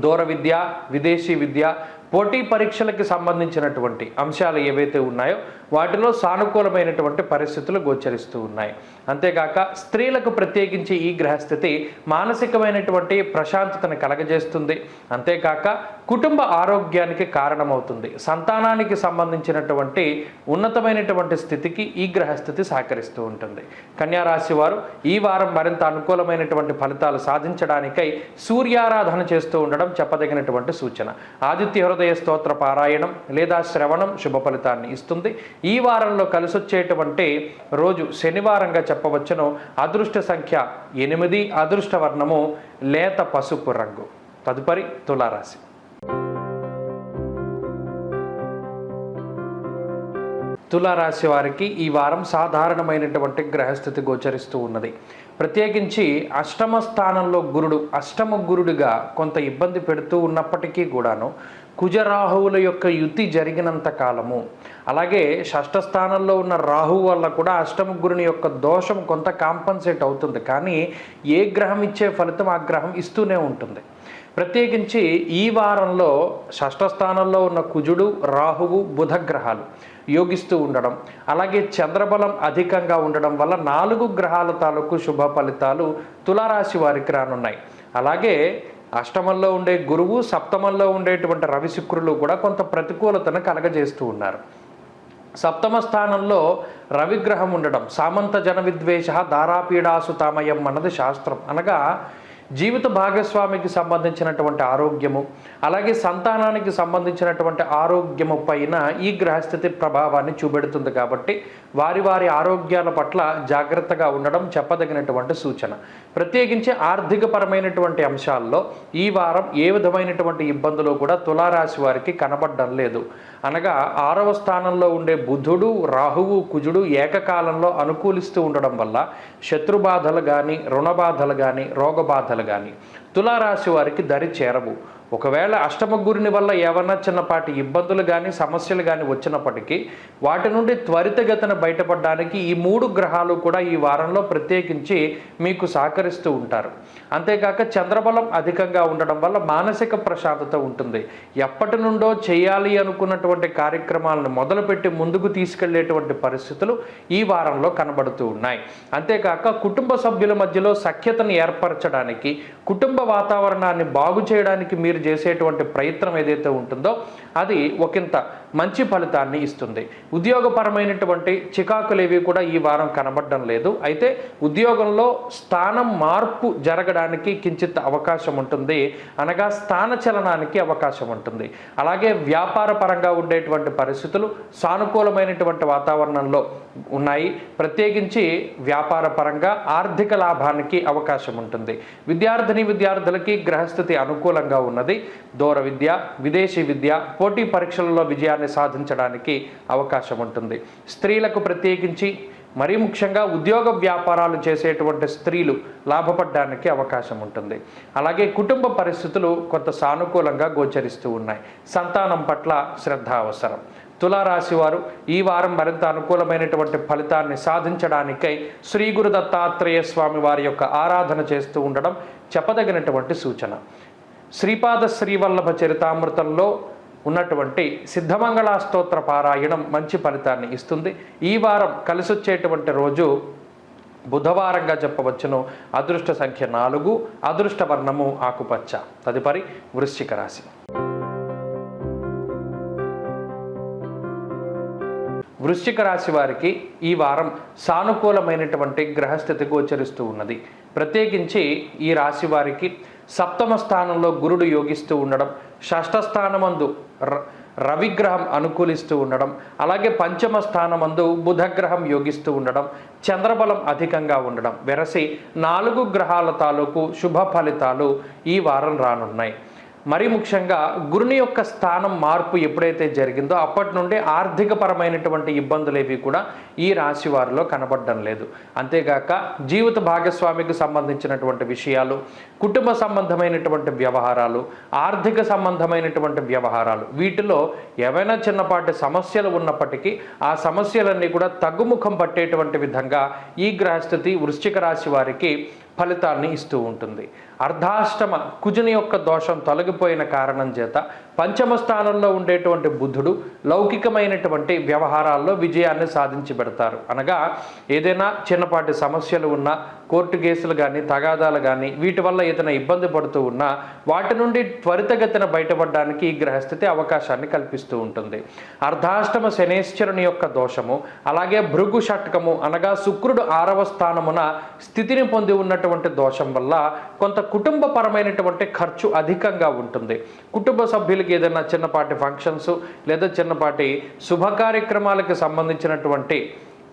దూర విద్య, విదేశీ విద్య, పోటీ పరీక్షలకు సంబంధించినటువంటి అంశాలు ఏవైతే ఉన్నాయో వాటిలో సానుకూలమైనటువంటి పరిస్థితులు గోచరిస్తూ ఉన్నాయి. అంతేకాక స్త్రీలకు ప్రత్యేకించి ఈ గ్రహస్థితి మానసికమైనటువంటి ప్రశాంతతను కలగజేస్తుంది. అంతేకాక కుటుంబ ఆరోగ్యానికి కారణమవుతుంది. సంతానానికి సంబంధించినటువంటి ఉన్నతమైనటువంటి స్థితికి ఈ గ్రహస్థితి సహకరిస్తూ ఉంటుంది. కన్యా రాశి వారు ఈ వారం మరింత అనుకూలమైనటువంటి ఫలితాలు సాధించడానికై సూర్యారాధన చేస్తూ ఉండడం చెప్పదగినటువంటి సూచన. ఆదిత్య హృదయ స్తోత్ర పారాయణం లేదా శ్రవణం శుభ ఫలితాన్ని ఇస్తుంది. ఈ వారంలో కలిసొచ్చేటువంటి రోజు శనివారంగా చెప్పవచ్చును. అదృష్ట సంఖ్య 8, అదృష్ట వర్ణము లేత పసుపు రంగు. తదుపరి తులారాశి. తులారాశి వారికి ఈ వారం సాధారణమైనటువంటి గ్రహస్థితి గోచరిస్తూ ఉన్నది. ప్రత్యేకించి అష్టమ స్థానంలో అష్టమ గురుడిగా కొంత ఇబ్బంది పెడుతూ ఉన్నప్పటికీ కూడాను కుజరాహువుల యొక్క యుతి జరిగినంత కాలము, అలాగే షష్ఠ స్థానంలో ఉన్న రాహువు వల్ల కూడా అష్టమ గురుని యొక్క దోషం కొంత కాంపన్సేట్ అవుతుంది. కానీ ఏ గ్రహం ఇచ్చే ఫలితం ఆ గ్రహం ఇస్తూనే ఉంటుంది. ప్రత్యేకించి ఈ వారంలో షష్ఠ స్థానంలో ఉన్న కుజుడు, రాహువు, బుధ గ్రహాలు యోగిస్తూ ఉండడం, అలాగే చంద్రబలం అధికంగా ఉండడం వల్ల 4 గ్రహాల తాలూకు శుభ ఫలితాలు తులారాశి వారికి రానున్నాయి. అలాగే అష్టమంలో ఉండే గురువు, సప్తమంలో ఉండేటువంటి రవి, శుక్రులు కూడా కొంత ప్రతికూలతను కలగజేస్తూ ఉన్నారు. సప్తమ స్థానంలో రవిగ్రహం ఉండడం సామంత జన విద్వేష దారాపీడాసు తామయం అన్నది శాస్త్రం. అనగా జీవిత భాగస్వామికి సంబంధించినటువంటి ఆరోగ్యము, అలాగే సంతానానికి సంబంధించినటువంటి ఆరోగ్యము పైన ఈ గ్రహస్థితి ప్రభావాన్ని చూపెడుతుంది. కాబట్టి వారి ఆరోగ్యాల పట్ల జాగ్రత్తగా ఉండడం చెప్పదగినటువంటి సూచన. ప్రత్యేకించి ఆర్థికపరమైనటువంటి అంశాల్లో ఈ వారం ఏ విధమైనటువంటి ఇబ్బందులు కూడా తులారాశి వారికి కనబడడం లేదు. అనగా 6వ స్థానంలో ఉండే బుధుడు, రాహువు, కుజుడు ఏకకాలంలో అనుకూలిస్తూ ఉండడం వల్ల శత్రుబాధలు కానీ, రుణబాధలు కానీ, రోగబాధలు కానీ తులారాశి వారికి దరి చేరవు. ఒకవేళ అష్టమ గురుని వల్ల ఏమన్నా చిన్నపాటి ఇబ్బందులు కానీ, సమస్యలు కానీ వచ్చినప్పటికీ వాటి నుండి త్వరితగతిన బయటపడడానికి ఈ 3 గ్రహాలు కూడా ఈ వారంలో ప్రత్యేకించి మీకు సహకరిస్తూ ఉంటారు. అంతేకాక చంద్రబలం అధికంగా ఉండడం వల్ల మానసిక ప్రశాంతత ఉంటుంది. ఎప్పటి నుండో చేయాలి అనుకున్నటువంటి కార్యక్రమాలను మొదలుపెట్టి ముందుకు తీసుకెళ్లేటువంటి పరిస్థితులు ఈ వారంలో కనబడుతూ ఉన్నాయి. అంతేకాక కుటుంబ సభ్యుల మధ్యలో సఖ్యతను ఏర్పరచడానికి, కుటుంబ వాతావరణాన్ని బాగు చేయడానికి మీరు చేసేటువంటి ప్రయత్నం ఏదైతే ఉంటుందో అది ఒకంత మంచి ఫలితాన్ని ఇస్తుంది. ఉద్యోగపరమైనటువంటి చికాకులేవి కూడా ఈ వారం కనబడడం లేదు. అయితే ఉద్యోగంలో స్థానం మార్పు జరగడానికి కించిత్ అవకాశం ఉంటుంది. అనగా స్థాన చలనానికి అవకాశం ఉంటుంది. అలాగే వ్యాపార పరంగా ఉండేటువంటి పరిస్థితులు సానుకూలమైనటువంటి వాతావరణంలో ఉన్నాయి. ప్రత్యేకించి వ్యాపార పరంగా ఆర్థిక లాభానికి అవకాశం ఉంటుంది. విద్యార్థులకి గ్రహస్థితి అనుకూలంగా ఉన్నది. దూర విద్య, విదేశీ విద్య, పోటీ పరీక్షలలో విజయాన్ని సాధించడానికి అవకాశం ఉంటుంది. స్త్రీలకు ప్రత్యేకించి మరీ ముఖ్యంగా ఉద్యోగ వ్యాపారాలు చేసేటువంటి స్త్రీలు లాభపడడానికి అవకాశం ఉంటుంది. అలాగే కుటుంబ పరిస్థితులు కొంత సానుకూలంగా గోచరిస్తూ ఉన్నాయి. సంతానం పట్ల శ్రద్ధ అవసరం. తులారాశి వారు ఈ వారం మరింత అనుకూలమైనటువంటి ఫలితాన్ని సాధించడానికై శ్రీ గురు దత్తాత్రేయ స్వామి వారి యొక్క ఆరాధన చేస్తూ ఉండడం చెప్పదగినటువంటి సూచన. శ్రీపాద శ్రీవల్లభ చరితామృతంలో ఉన్నటువంటి సిద్ధమంగళ స్తోత్ర పారాయణం మంచి ఫలితాన్ని ఇస్తుంది. ఈ వారం కలిసొచ్చేటువంటి రోజు బుధవారంగా చెప్పవచ్చును. అదృష్ట సంఖ్య 4, అదృష్ట వర్ణము ఆకుపచ్చ. తదుపరి వృశ్చిక రాశి. వృశ్చిక రాశి వారికి ఈ వారం సానుకూలమైనటువంటి గ్రహస్థితి గోచరిస్తూ ఉన్నది. ప్రత్యేకించి ఈ రాశి వారికి సప్తమ స్థానంలో గురుడు యోగిస్తూ ఉండడం, షష్ఠ స్థానమందు రవిగ్రహం అనుకూలిస్తూ ఉండడం, అలాగే పంచమ స్థానమందు బుధగ్రహం యోగిస్తూ ఉండడం, చంద్రబలం అధికంగా ఉండడం, వెరసి 4 గ్రహాల తాలూకు శుభ ఫలితాలు ఈ వారం రానున్నాయి. మరీ ముఖ్యంగా గురుని యొక్క స్థానం మార్పు ఎప్పుడైతే జరిగిందో అప్పటి నుండి ఆర్థికపరమైనటువంటి ఇబ్బందులు ఏవి కూడా ఈ రాశి వారిలో కనబడడం లేదు. అంతేగాక జీవిత భాగస్వామికి సంబంధించినటువంటి విషయాలు, కుటుంబ సంబంధమైనటువంటి వ్యవహారాలు, ఆర్థిక సంబంధమైనటువంటి వ్యవహారాలు, వీటిలో ఏవైనా చిన్నపాటి సమస్యలు ఉన్నప్పటికీ ఆ సమస్యలన్నీ కూడా తగ్గుముఖం పట్టేటువంటి విధంగా ఈ గ్రహస్థితి వృశ్చిక రాశి వారికి ఫలితాన్ని ఇస్తూ ఉంటుంది. అర్ధాష్టమ కుజుని యొక్క దోషం తొలగిపోయిన కారణం చేత పంచమ స్థానంలో ఉండేటువంటి బుధుడు లౌకికమైనటువంటి వ్యవహారాల్లో విజయాన్ని సాధించి పెడతారు. అనగా ఏదైనా చిన్నపాటి సమస్యలు ఉన్నా, కోర్టు కేసులు కానీ, తగాదాలు కానీ, వీటి వల్ల ఏదైనా ఇబ్బంది పడుతూ ఉన్నా వాటి నుండి త్వరితగతిన బయటపడడానికి ఈ గ్రహస్థితి అవకాశాన్ని కల్పిస్తూ ఉంటుంది. అర్ధాష్టమ శనేశ్వరుని యొక్క దోషము, అలాగే భృగు షట్కము అనగా శుక్రుడు 6వ స్థానమున స్థితిని పొంది ఉన్నటువంటి దోషం వల్ల కొంత కుటుంబపరమైనటువంటి ఖర్చు అధికంగా ఉంటుంది. కుటుంబ సభ్యులకి ఏదైనా చిన్నపాటి ఫంక్షన్స్ లేదా చిన్నపాటి శుభ కార్యక్రమాలకు సంబంధించినటువంటి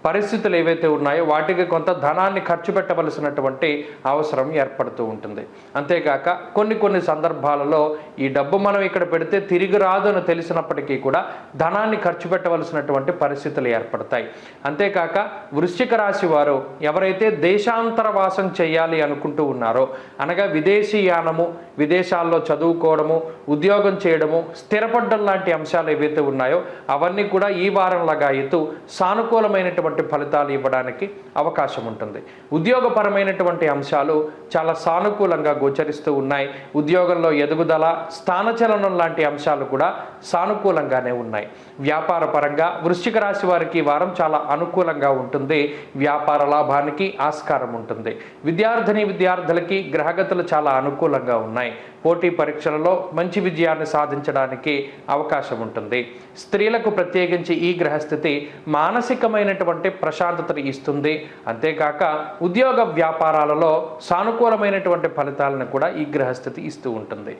పరిస్థితులు ఏవైతే ఉన్నాయో వాటికి కొంత ధనాన్ని ఖర్చు పెట్టవలసినటువంటి అవసరం ఏర్పడుతూ ఉంటుంది. అంతేకాక కొన్ని సందర్భాలలో ఈ డబ్బు మనం ఇక్కడ పెడితే తిరిగి రాదు అని తెలిసినప్పటికీ కూడా ధనాన్ని ఖర్చు పెట్టవలసినటువంటి పరిస్థితులు ఏర్పడతాయి. అంతేకాక వృశ్చిక రాశి వారు ఎవరైతే దేశాంతర వాసం చేయాలి అనుకుంటూ ఉన్నారో, అనగా విదేశీయానము, విదేశాల్లో చదువుకోవడము, ఉద్యోగం చేయడము, స్థిరపడడం లాంటి అంశాలు ఏవైతే ఉన్నాయో అవన్నీ కూడా ఈ వారం లగాయతూ సానుకూలమైనటువంటి ఫలితాలు ఇవ్వడానికి అవకాశం ఉంటుంది. ఉద్యోగపరమైనటువంటి అంశాలు చాలా సానుకూలంగా గోచరిస్తూ ఉన్నాయి. ఉద్యోగంలో ఎదుగుదల, స్థానచలనం లాంటి అంశాలు కూడా సానుకూలంగానే ఉన్నాయి. వ్యాపార పరంగా వృశ్చిక రాశి వారికి ఈ వారం చాలా అనుకూలంగా ఉంటుంది. వ్యాపార లాభానికి ఆస్కారం ఉంటుంది. విద్యార్థులకి గ్రహగతులు చాలా అనుకూలంగా ఉన్నాయి. పోటీ పరీక్షలలో మంచి విజయాన్ని సాధించడానికి అవకాశం ఉంటుంది. స్త్రీలకు ప్రత్యేకించి ఈ గ్రహస్థితి మానసికమైనటువంటి ప్రశాంతతను ఇస్తుంది. అంతేకాక ఉద్యోగ వ్యాపారాలలో సానుకూలమైనటువంటి ఫలితాలను కూడా ఈ గ్రహస్థితి ఇస్తూ ఉంటుంది.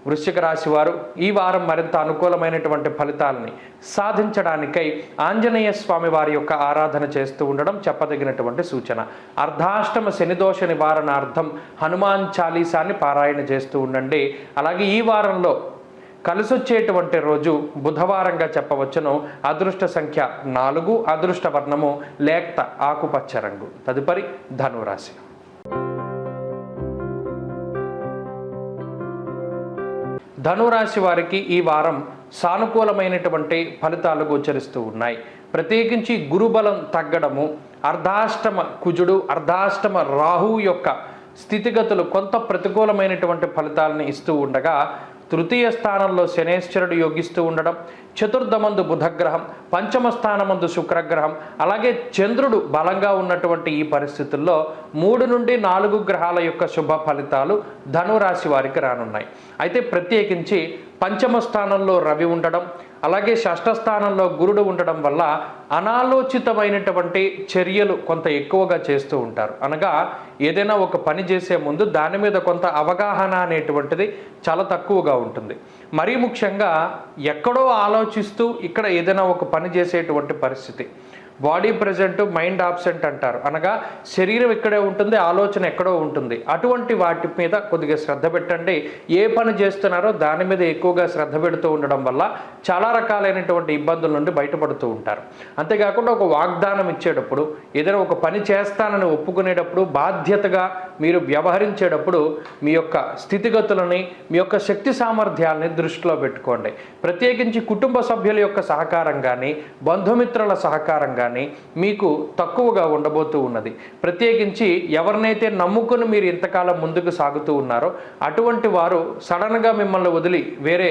వృశ్చిక రాశి వారు ఈ వారం మరింత అనుకూలమైనటువంటి ఫలితాలని సాధించడానికై ఆంజనేయ స్వామి వారి యొక్క ఆరాధన చేస్తూ ఉండడం చెప్పదగినటువంటి సూచన. అర్ధాష్టమ శనిదోష నివారణార్థం హనుమాన్ చాలీసాన్ని పారాయణ చేస్తూ ఉండండి. అలాగే ఈ వారంలో కలిసొచ్చేటువంటి రోజు బుధవారంగా చెప్పవచ్చును. అదృష్ట సంఖ్య 4, అదృష్ట వర్ణము లేక్త ఆకుపచ్చ రంగు. తదుపరి ధనురాశి. ధనురాశి వారికి ఈ వారం సానుకూలమైనటువంటి ఫలితాలు గోచరిస్తూ ఉన్నాయి. ప్రత్యేకించి గురుబలం తగ్గడము, అర్ధాష్టమ కుజుడు, అర్ధాష్టమ రాహువు యొక్క స్థితిగతులు కొంత ప్రతికూలమైనటువంటి ఫలితాలను ఇస్తూ ఉండగా, తృతీయ స్థానంలో శనేశ్వరుడు యోగిస్తూ ఉండడం, చతుర్థమందు బుధగ్రహం, పంచమ స్థానమందు శుక్రగ్రహం, అలాగే చంద్రుడు బలంగా ఉన్నటువంటి ఈ పరిస్థితుల్లో 3 నుండి 4 గ్రహాల యొక్క శుభ ఫలితాలు ధనురాశి వారికి రానున్నాయి. అయితే ప్రత్యేకించి పంచమ స్థానంలో రవి ఉండడం, అలాగే షష్ఠ స్థానంలో గురుడు ఉండడం వల్ల అనాలోచితమైనటువంటి చర్యలు కొంత ఎక్కువగా చేస్తూ ఉంటారు. అనగా ఏదైనా ఒక పని చేసే ముందు దాని మీద కొంత అవగాహన అనేటువంటిది చాలా తక్కువగా ఉంటుంది. మరీ ముఖ్యంగా ఎక్కడో ఆలోచిస్తూ ఇక్కడ ఏదైనా ఒక పని చేసేటువంటి పరిస్థితి. బాడీ ప్రెజెంట్ మైండ్ ఆబ్సెంట్ అంటారు. అనగా శరీరం ఇక్కడే ఉంటుంది, ఆలోచన ఎక్కడో ఉంటుంది. అటువంటి వాటి మీద కొద్దిగా శ్రద్ధ పెట్టండి. ఏ పని చేస్తున్నారో దాని మీద ఎక్కువగా శ్రద్ధ పెడుతూ ఉండడం వల్ల చాలా రకాలైనటువంటి ఇబ్బందుల నుండి బయటపడుతూ ఉంటారు. అంతేకాకుండా ఒక వాగ్దానం ఇచ్చేటప్పుడు, ఏదైనా ఒక పని చేస్తానని ఒప్పుకునేటప్పుడు, బాధ్యతగా మీరు వ్యవహరించేటప్పుడు మీ యొక్క స్థితిగతులని, మీ యొక్క శక్తి సామర్థ్యాలని దృష్టిలో పెట్టుకోండి. ప్రత్యేకించి కుటుంబ సభ్యుల యొక్క సహకారం కానీ, బంధుమిత్రుల సహకారం కానీ మీకు తక్కువగా ఉండబోతూ ఉన్నది. ప్రత్యేకించి ఎవరినైతే నమ్ముకుని మీరు ఇంతకాలం ముందుకు సాగుతూ ఉన్నారో అటువంటి వారు సడన్గా మిమ్మల్ని వదిలి వేరే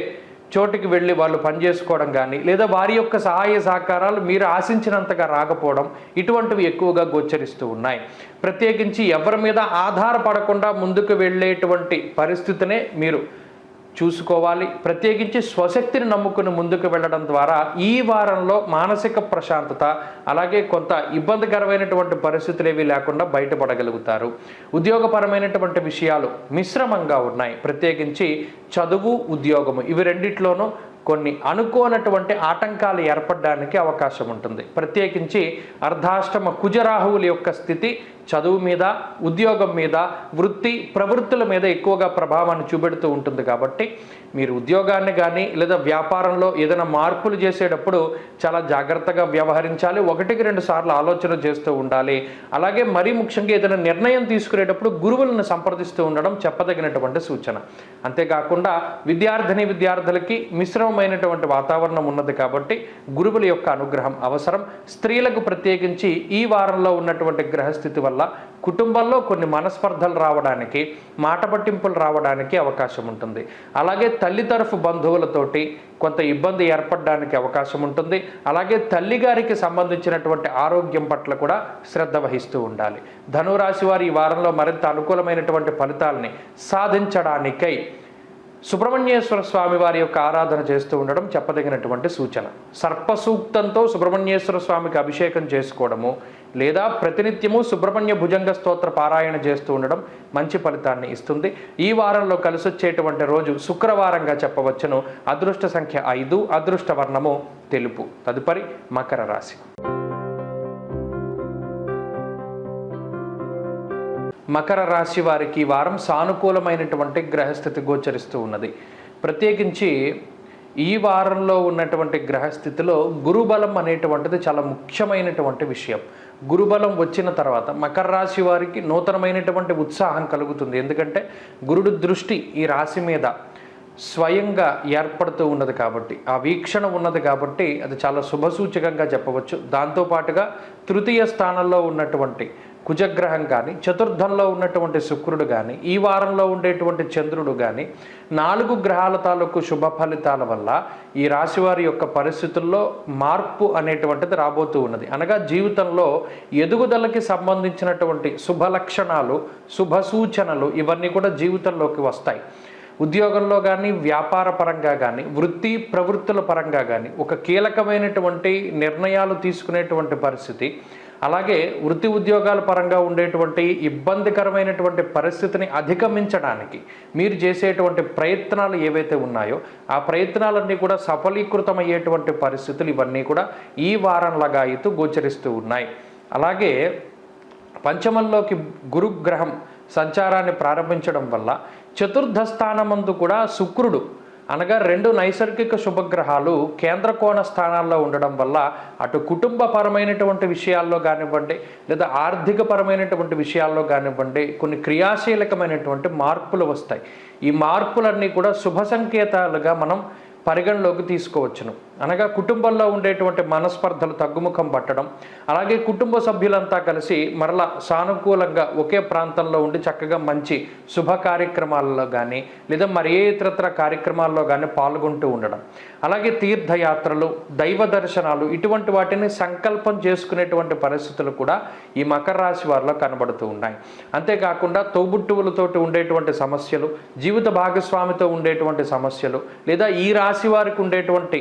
చోటికి వెళ్ళి వాళ్ళు పనిచేసుకోవడం కానీ, లేదా వారి యొక్క సహాయ సహకారాలు మీరు ఆశించినంతగా రాకపోవడం, ఇటువంటివి ఎక్కువగా గోచరిస్తూ ఉన్నాయి. ప్రత్యేకించి ఎవరి మీద ఆధారపడకుండా ముందుకు వెళ్ళేటువంటి పరిస్థితినే మీరు చూసుకోవాలి. ప్రత్యేకించి స్వశక్తిని నమ్ముకుని ముందుకు వెళ్ళడం ద్వారా ఈ వారంలో మానసిక ప్రశాంతత, అలాగే కొంత ఇబ్బందికరమైనటువంటి పరిస్థితులు ఏవి లేకుండా బయటపడగలుగుతారు. ఉద్యోగపరమైనటువంటి విషయాలు మిశ్రమంగా ఉన్నాయి. ప్రత్యేకించి చదువు, ఉద్యోగము ఇవి రెండిట్లోనూ కొన్ని అనుకోనటువంటి ఆటంకాలు ఏర్పడడానికి అవకాశం ఉంటుంది. ప్రత్యేకించి అర్ధాష్టమ కుజరాహువుల యొక్క స్థితి చదువు మీద, ఉద్యోగం మీద, వృత్తి ప్రవృత్తుల మీద ఎక్కువగా ప్రభావాన్ని చూపెడుతూ ఉంటుంది. కాబట్టి మీరు ఉద్యోగాన్ని కానీ లేదా వ్యాపారంలో ఏదైనా మార్పులు చేసేటప్పుడు చాలా జాగ్రత్తగా వ్యవహరించాలి. 1-2 సార్లు ఆలోచన చేస్తూ ఉండాలి. అలాగే మరీ ముఖ్యంగా ఏదైనా నిర్ణయం తీసుకునేటప్పుడు గురువులను సంప్రదిస్తూ ఉండడం చెప్పదగినటువంటి సూచన. అంతేకాకుండా విద్యార్థులకి మిశ్రమమైనటువంటి వాతావరణం ఉన్నది కాబట్టి గురువుల యొక్క అనుగ్రహం అవసరం. స్త్రీలకు ప్రత్యేకించి ఈ వారంలో ఉన్నటువంటి గ్రహస్థితి వల్ల కుటుంబంలో కొన్ని మనస్పర్ధలు రావడానికి, మాట పట్టింపులు రావడానికి అవకాశం ఉంటుంది. అలాగే తల్లి తరఫు బంధువులతోటి కొంత ఇబ్బంది ఏర్పడడానికి అవకాశం ఉంటుంది. అలాగే తల్లిగారికి సంబంధించినటువంటి ఆరోగ్యం పట్ల కూడా శ్రద్ధ వహిస్తూ ఉండాలి. ధనురాశి వారి ఈ వారంలో మరింత అనుకూలమైనటువంటి ఫలితాలని సాధించడానికై సుబ్రహ్మణ్యేశ్వర స్వామి వారి యొక్క ఆరాధన చేస్తూ ఉండడం చెప్పదగినటువంటి సూచన. సర్పసూక్తంతో సుబ్రహ్మణ్యేశ్వర స్వామికి అభిషేకం చేసుకోవడము, లేదా ప్రతినిత్యము సుబ్రహ్మణ్య భుజంగ స్తోత్ర పారాయణ చేస్తూ ఉండడం మంచి ఫలితాన్ని ఇస్తుంది. ఈ వారంలో కలిసొచ్చేటువంటి రోజు శుక్రవారంగా చెప్పవచ్చును. అదృష్ట సంఖ్య 5, అదృష్ట వర్ణము తెలుపు. తదుపరి మకర రాశి. మకర రాశి వారికి ఈ వారం సానుకూలమైనటువంటి గ్రహస్థితి గోచరిస్తూ ఉన్నది. ప్రత్యేకించి ఈ వారంలో ఉన్నటువంటి గ్రహస్థితిలో గురుబలం అనేటువంటిది చాలా ముఖ్యమైనటువంటి విషయం. గురుబలం వచ్చిన తర్వాత మకర రాశి వారికి నూతనమైనటువంటి ఉత్సాహం కలుగుతుంది. ఎందుకంటే గురుడు దృష్టి ఈ రాశి మీద స్వయంగా ఏర్పడుతూ ఉన్నది కాబట్టి, ఆ వీక్షణ ఉన్నది కాబట్టి అది చాలా శుభసూచకంగా చెప్పవచ్చు. దాంతోపాటుగా తృతీయ స్థానంలో ఉన్నటువంటి కుజగ్రహం కానీ, చతుర్థంలో ఉన్నటువంటి శుక్రుడు కానీ, ఈ వారంలో ఉండేటువంటి చంద్రుడు కానీ 4 గ్రహాల తాలూకు శుభ ఫలితాల వల్ల ఈ రాశివారి యొక్క పరిస్థితుల్లో మార్పు అనేటువంటిది రాబోతూ ఉన్నది. అనగా జీవితంలో ఎదుగుదలకి సంబంధించినటువంటి శుభ లక్షణాలు, శుభ సూచనలు ఇవన్నీ కూడా జీవితంలోకి వస్తాయి. ఉద్యోగంలో కానీ, వ్యాపార పరంగా కానీ, వృత్తి ప్రవృత్తుల పరంగా కానీ ఒక కీలకమైనటువంటి నిర్ణయాలు తీసుకునేటువంటి పరిస్థితి, అలాగే వృత్తి ఉద్యోగాల పరంగా ఉండేటువంటి ఇబ్బందికరమైనటువంటి పరిస్థితిని అధిగమించడానికి మీరు చేసేటువంటి ప్రయత్నాలు ఏవైతే ఉన్నాయో ఆ ప్రయత్నాలన్నీ కూడా సఫలీకృతమయ్యేటువంటి పరిస్థితులు ఇవన్నీ కూడా ఈ వారంలాగా అయితే గోచరిస్తూ ఉన్నాయి. అలాగే పంచమంలోకి గురుగ్రహం సంచారాన్ని ప్రారంభించడం వల్ల చతుర్థ స్థానమందు కూడా శుక్రుడు అనగా 2 నైసర్గిక శుభగ్రహాలు కేంద్ర కోణ స్థానాల్లో ఉండడం వల్ల అటు కుటుంబపరమైనటువంటి విషయాల్లో కానివ్వండి, లేదా ఆర్థికపరమైనటువంటి విషయాల్లో కానివ్వండి కొన్ని క్రియాశీలకమైనటువంటి మార్పులు వస్తాయి. ఈ మార్పులన్నీ కూడా శుభ సంకేతాలుగా మనం పరిగణలోకి తీసుకోవచ్చును. అనగా కుటుంబంలో ఉండేటువంటి మనస్పర్ధలు తగ్గుముఖం పట్టడం, అలాగే కుటుంబ సభ్యులంతా కలిసి మరలా సానుకూలంగా ఒకే ప్రాంతంలో ఉండి చక్కగా మంచి శుభ కార్యక్రమాల్లో కానీ లేదా మరి ఏ ఇతరత్ర కార్యక్రమాల్లో కానీ పాల్గొంటూ ఉండడం, అలాగే తీర్థయాత్రలు, దైవ దర్శనాలు ఇటువంటి వాటిని సంకల్పం చేసుకునేటువంటి పరిస్థితులు కూడా ఈ మకర రాశి వారిలో కనబడుతూ ఉన్నాయి. అంతేకాకుండా తోబుట్టువులతోటి ఉండేటువంటి సమస్యలు, జీవిత భాగస్వామితో ఉండేటువంటి సమస్యలు, లేదా ఈ రాశి వారికి ఉండేటువంటి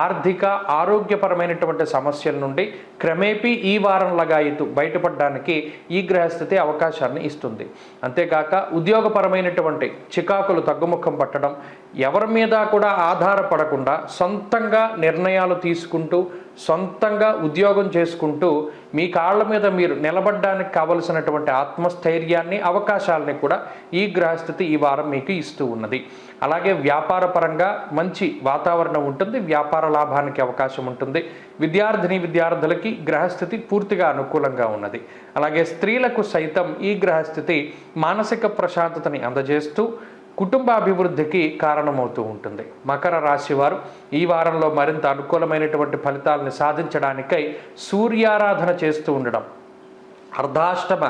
ఆర్థిక ఆరోగ్యపరమైనటువంటి సమస్యల నుండి క్రమేపీ ఈ వారం లగాయితూ బయటపడడానికి ఈ గ్రహస్థితి అవకాశాన్ని ఇస్తుంది. అంతేకాక ఉద్యోగపరమైనటువంటి చికాకులు తగ్గుముఖం పట్టడం, ఎవరి మీద కూడా ఆధారపడకుండా సొంతంగా నిర్ణయాలు తీసుకుంటూ సొంతంగా ఉద్యోగం చేసుకుంటూ మీ కాళ్ళ మీద మీరు నిలబడడానికి కావలసినటువంటి ఆత్మస్థైర్యాన్ని అవకాశాలని కూడా ఈ గ్రహస్థితి ఈ వారం మీకు ఇస్తూ ఉన్నది. అలాగే వ్యాపార పరంగా మంచి వాతావరణం ఉంటుంది, వ్యాపార లాభానికి అవకాశం ఉంటుంది. విద్యార్థులకి గ్రహస్థితి పూర్తిగా అనుకూలంగా ఉన్నది. అలాగే స్త్రీలకు సైతం ఈ గ్రహస్థితి మానసిక ప్రశాంతతని అందజేస్తూ కుటుంబ అభివృద్ధికి కారణమవుతూ ఉంటుంది. మకర రాశి వారు ఈ వారంలో మరింత అనుకూలమైనటువంటి ఫలితాలను సాధించడానికై సూర్యారాధన చేస్తూ ఉండడం, అర్ధాష్టమ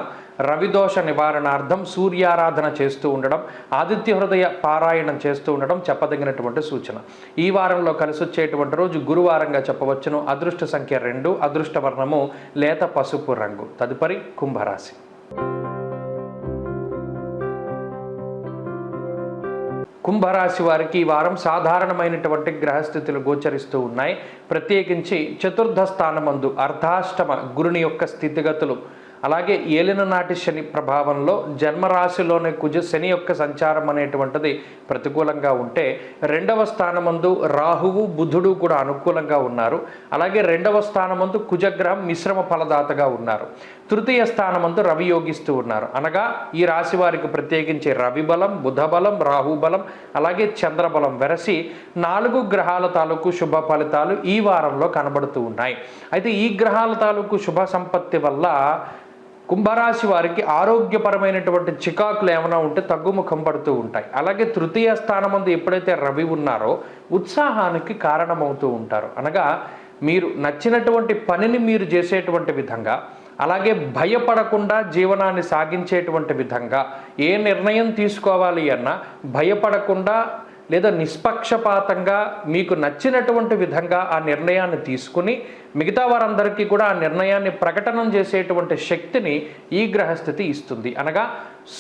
రవిదోష నివారణార్థం సూర్యారాధన చేస్తూ ఉండడం, ఆదిత్య హృదయ పారాయణం చేస్తూ ఉండడం చెప్పదగినటువంటి సూచన. ఈ వారంలో కలిసి వచ్చేటువంటి రోజు గురువారంగా చెప్పవచ్చును. అదృష్ట సంఖ్య 2, అదృష్ట వర్ణము లేత పసుపు రంగు. తదుపరి కుంభరాశి. కుంభరాశి వారికి ఈ వారం సాధారణమైనటువంటి గ్రహస్థితులు గోచరిస్తూ ఉన్నాయి. ప్రత్యేకించి చతుర్థ స్థానమందు అర్ధాష్టమ గురుని యొక్క స్థితిగతులు, అలాగే ఏలిన నాటి శని ప్రభావంలో జన్మరాశిలోనే శని యొక్క సంచారం అనేటువంటిది ప్రతికూలంగా ఉంటే, రెండవ స్థానమందు రాహువు బుధుడు కూడా అనుకూలంగా ఉన్నారు. అలాగే రెండవ స్థానమందు కుజగ్రహం మిశ్రమ ఫలదాతగా ఉన్నారు. తృతీయ స్థానమందు రవి యోగిస్తూ ఉన్నారు. అనగా ఈ రాశి వారికి ప్రత్యేకించి రవి బలం, బుధ బలం, రాహు బలం, అలాగే చంద్రబలం వెరసి 4 గ్రహాల తాలూకు శుభ ఫలితాలు ఈ వారంలో కనబడుతూ ఉన్నాయి. అయితే ఈ గ్రహాల తాలూకు శుభ సంపత్తి వల్ల కుంభరాశి వారికి ఆరోగ్యపరమైనటువంటి చికాకులు ఏమైనా ఉంటే తగ్గుముఖం పడుతూ ఉంటాయి. అలాగే తృతీయ స్థానమందు ఎప్పుడైతే రవి ఉన్నారో ఉత్సాహానికి కారణమవుతూ ఉంటారు. అనగా మీరు నచ్చినటువంటి పనిని మీరు చేసేటువంటి విధంగా, అలాగే భయపడకుండా జీవనాన్ని సాగించేటువంటి విధంగా, ఏ నిర్ణయం తీసుకోవాలి అన్నా భయపడకుండా లేదా నిష్పక్షపాతంగా మీకు నచ్చినటువంటి విధంగా ఆ నిర్ణయాన్ని తీసుకుని మిగతా వారందరికీ కూడా ఆ నిర్ణయాన్ని ప్రకటన చేసేటువంటి శక్తిని ఈ గ్రహస్థితి ఇస్తుంది. అనగా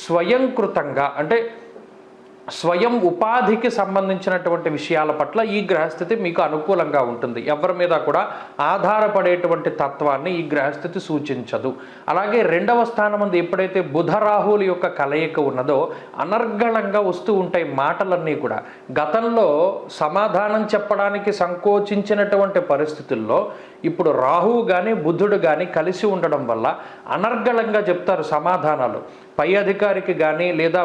స్వయంకృతంగా అంటే స్వయం ఉపాధికి సంబంధించినటువంటి విషయాల పట్ల ఈ గ్రహస్థితి మీకు అనుకూలంగా ఉంటుంది. ఎవరి మీద కూడా ఆధారపడేటువంటి తత్వాన్ని ఈ గ్రహస్థితి సూచించదు. అలాగే రెండవ స్థానం ఎప్పుడైతే బుధ రాహువుల యొక్క కలయిక ఉన్నదో అనర్గళంగా వస్తూ ఉంటాయి మాటలన్నీ కూడా. గతంలో సమాధానం చెప్పడానికి సంకోచించినటువంటి పరిస్థితుల్లో ఇప్పుడు రాహువు కానీ బుధుడు కానీ కలిసి ఉండడం వల్ల అనర్గళంగా చెప్తారు సమాధానాలు. పై అధికారికి కానీ లేదా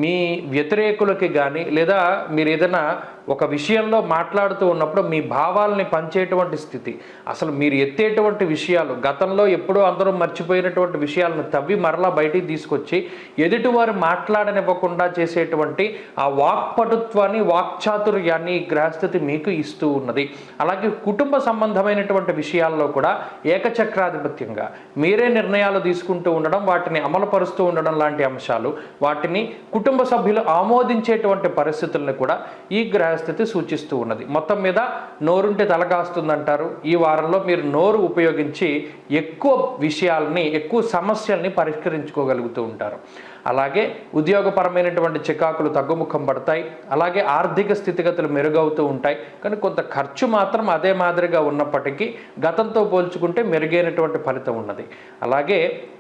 మీ వ్యతిరేకులకి కానీ, లేదా మీరు ఏదైనా ఒక విషయంలో మాట్లాడుతూ ఉన్నప్పుడు మీ భావాల్ని పంచేటువంటి స్థితి, అసలు మీరు ఎత్తేటువంటి విషయాలు గతంలో ఎప్పుడో అందరూ మర్చిపోయినటువంటి విషయాలను తవ్వి మరలా బయటికి తీసుకొచ్చి ఎదుటివారు మాట్లాడనివ్వకుండా చేసేటువంటి ఆ వాక్పటుత్వాన్ని, వాక్చాతుర్యాన్ని ఈ గ్రహస్థితి మీకు ఇస్తూ ఉన్నది. అలాగే కుటుంబ సంబంధమైనటువంటి విషయాల్లో కూడా ఏకచక్రాధిపత్యంగా మీరే నిర్ణయాలు తీసుకుంటూ ఉండడం, వాటిని అమలుపరుస్తూ ఉండడం లాంటి అంశాలు, వాటిని కుటుంబ సభ్యులు ఆమోదించేటువంటి పరిస్థితులను కూడా ఈ గ్రహస్థితి సూచిస్తూ ఉన్నది. మొత్తం మీద నోరుంటే తలకాస్తుందంటారు. ఈ వారంలో మీరు నోరు ఉపయోగించి ఎక్కువ విషయాల్ని, ఎక్కువ సమస్యల్ని పరిష్కరించుకోగలుగుతూ ఉంటారు. అలాగే ఉద్యోగపరమైనటువంటి చికాకులు తగ్గుముఖం పడతాయి. అలాగే ఆర్థిక స్థితిగతులు మెరుగవుతూ ఉంటాయి. కానీ కొంత ఖర్చు మాత్రం అదే మాదిరిగా ఉన్నప్పటికీ గతంతో పోల్చుకుంటే మెరుగైనటువంటి ఫలితం ఉన్నది. అలాగే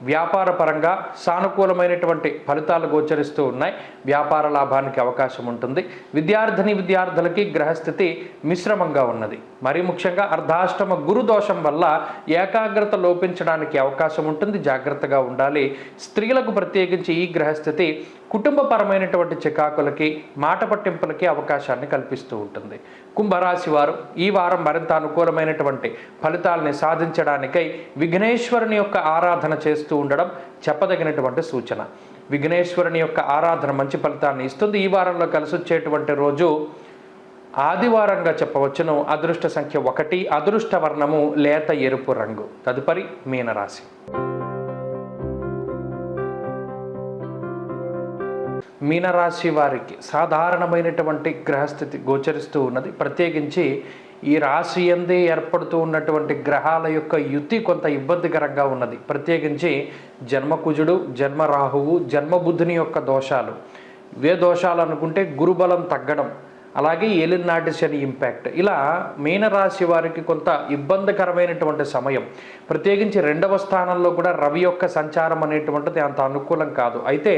వ్యాపార పరంగా సానుకూలమైనటువంటి ఫలితాలు గోచరిస్తూ ఉన్నాయి. వ్యాపార లాభానికి అవకాశం ఉంటుంది. విద్యార్థులకి గ్రహస్థితి మిశ్రమంగా ఉన్నది. మరీ ముఖ్యంగా అర్ధాష్టమ గురు దోషం వల్ల ఏకాగ్రత లోపించడానికి అవకాశం ఉంటుంది. జాగ్రత్తగా ఉండాలి. స్త్రీలకు ప్రత్యేకించి ఈ గ్రహస్థితి కుటుంబపరమైనటువంటి చికాకులకి, మాట పట్టింపులకి అవకాశాన్ని కల్పిస్తూ ఉంటుంది. కుంభరాశి వారు ఈ వారం మరింత అనుకూలమైనటువంటి ఫలితాలని సాధించడానికై విఘ్నేశ్వరుని యొక్క ఆరాధన చేస్తూ ఉండడం చెప్పదగినటువంటి సూచన. విఘ్నేశ్వరుని యొక్క ఆరాధన మంచి ఫలితాన్ని ఇస్తుంది. ఈ వారంలో కలిసి వచ్చేటువంటి రోజు ఆదివారంగా చెప్పవచ్చును. అదృష్ట సంఖ్య 1, అదృష్ట వర్ణము లేత ఎరుపు రంగు. తదుపరి మీనరాశి. మీనరాశి వారికి సాధారణమైనటువంటి గ్రహస్థితి గోచరిస్తూ ఉన్నది. ప్రత్యేకించి ఈ రాశి యందే ఏర్పడుతూ ఉన్నటువంటి గ్రహాల యొక్క యుతి కొంత ఇబ్బందికరంగా ఉన్నది. ప్రత్యేకించి జన్మకుజుడు, జన్మరాహువు, జన్మబుద్ధుని యొక్క దోషాలు. ఇవే దోషాలు అనుకుంటే గురుబలం తగ్గడం, అలాగే ఏలినాటి శని ఇంపాక్ట్, ఇలా మీనరాశి వారికి కొంత ఇబ్బందికరమైనటువంటి సమయం. ప్రత్యేకించి 2వ స్థానంలో కూడా రవి యొక్క సంచారం అనేటువంటిది అంత అనుకూలం కాదు. అయితే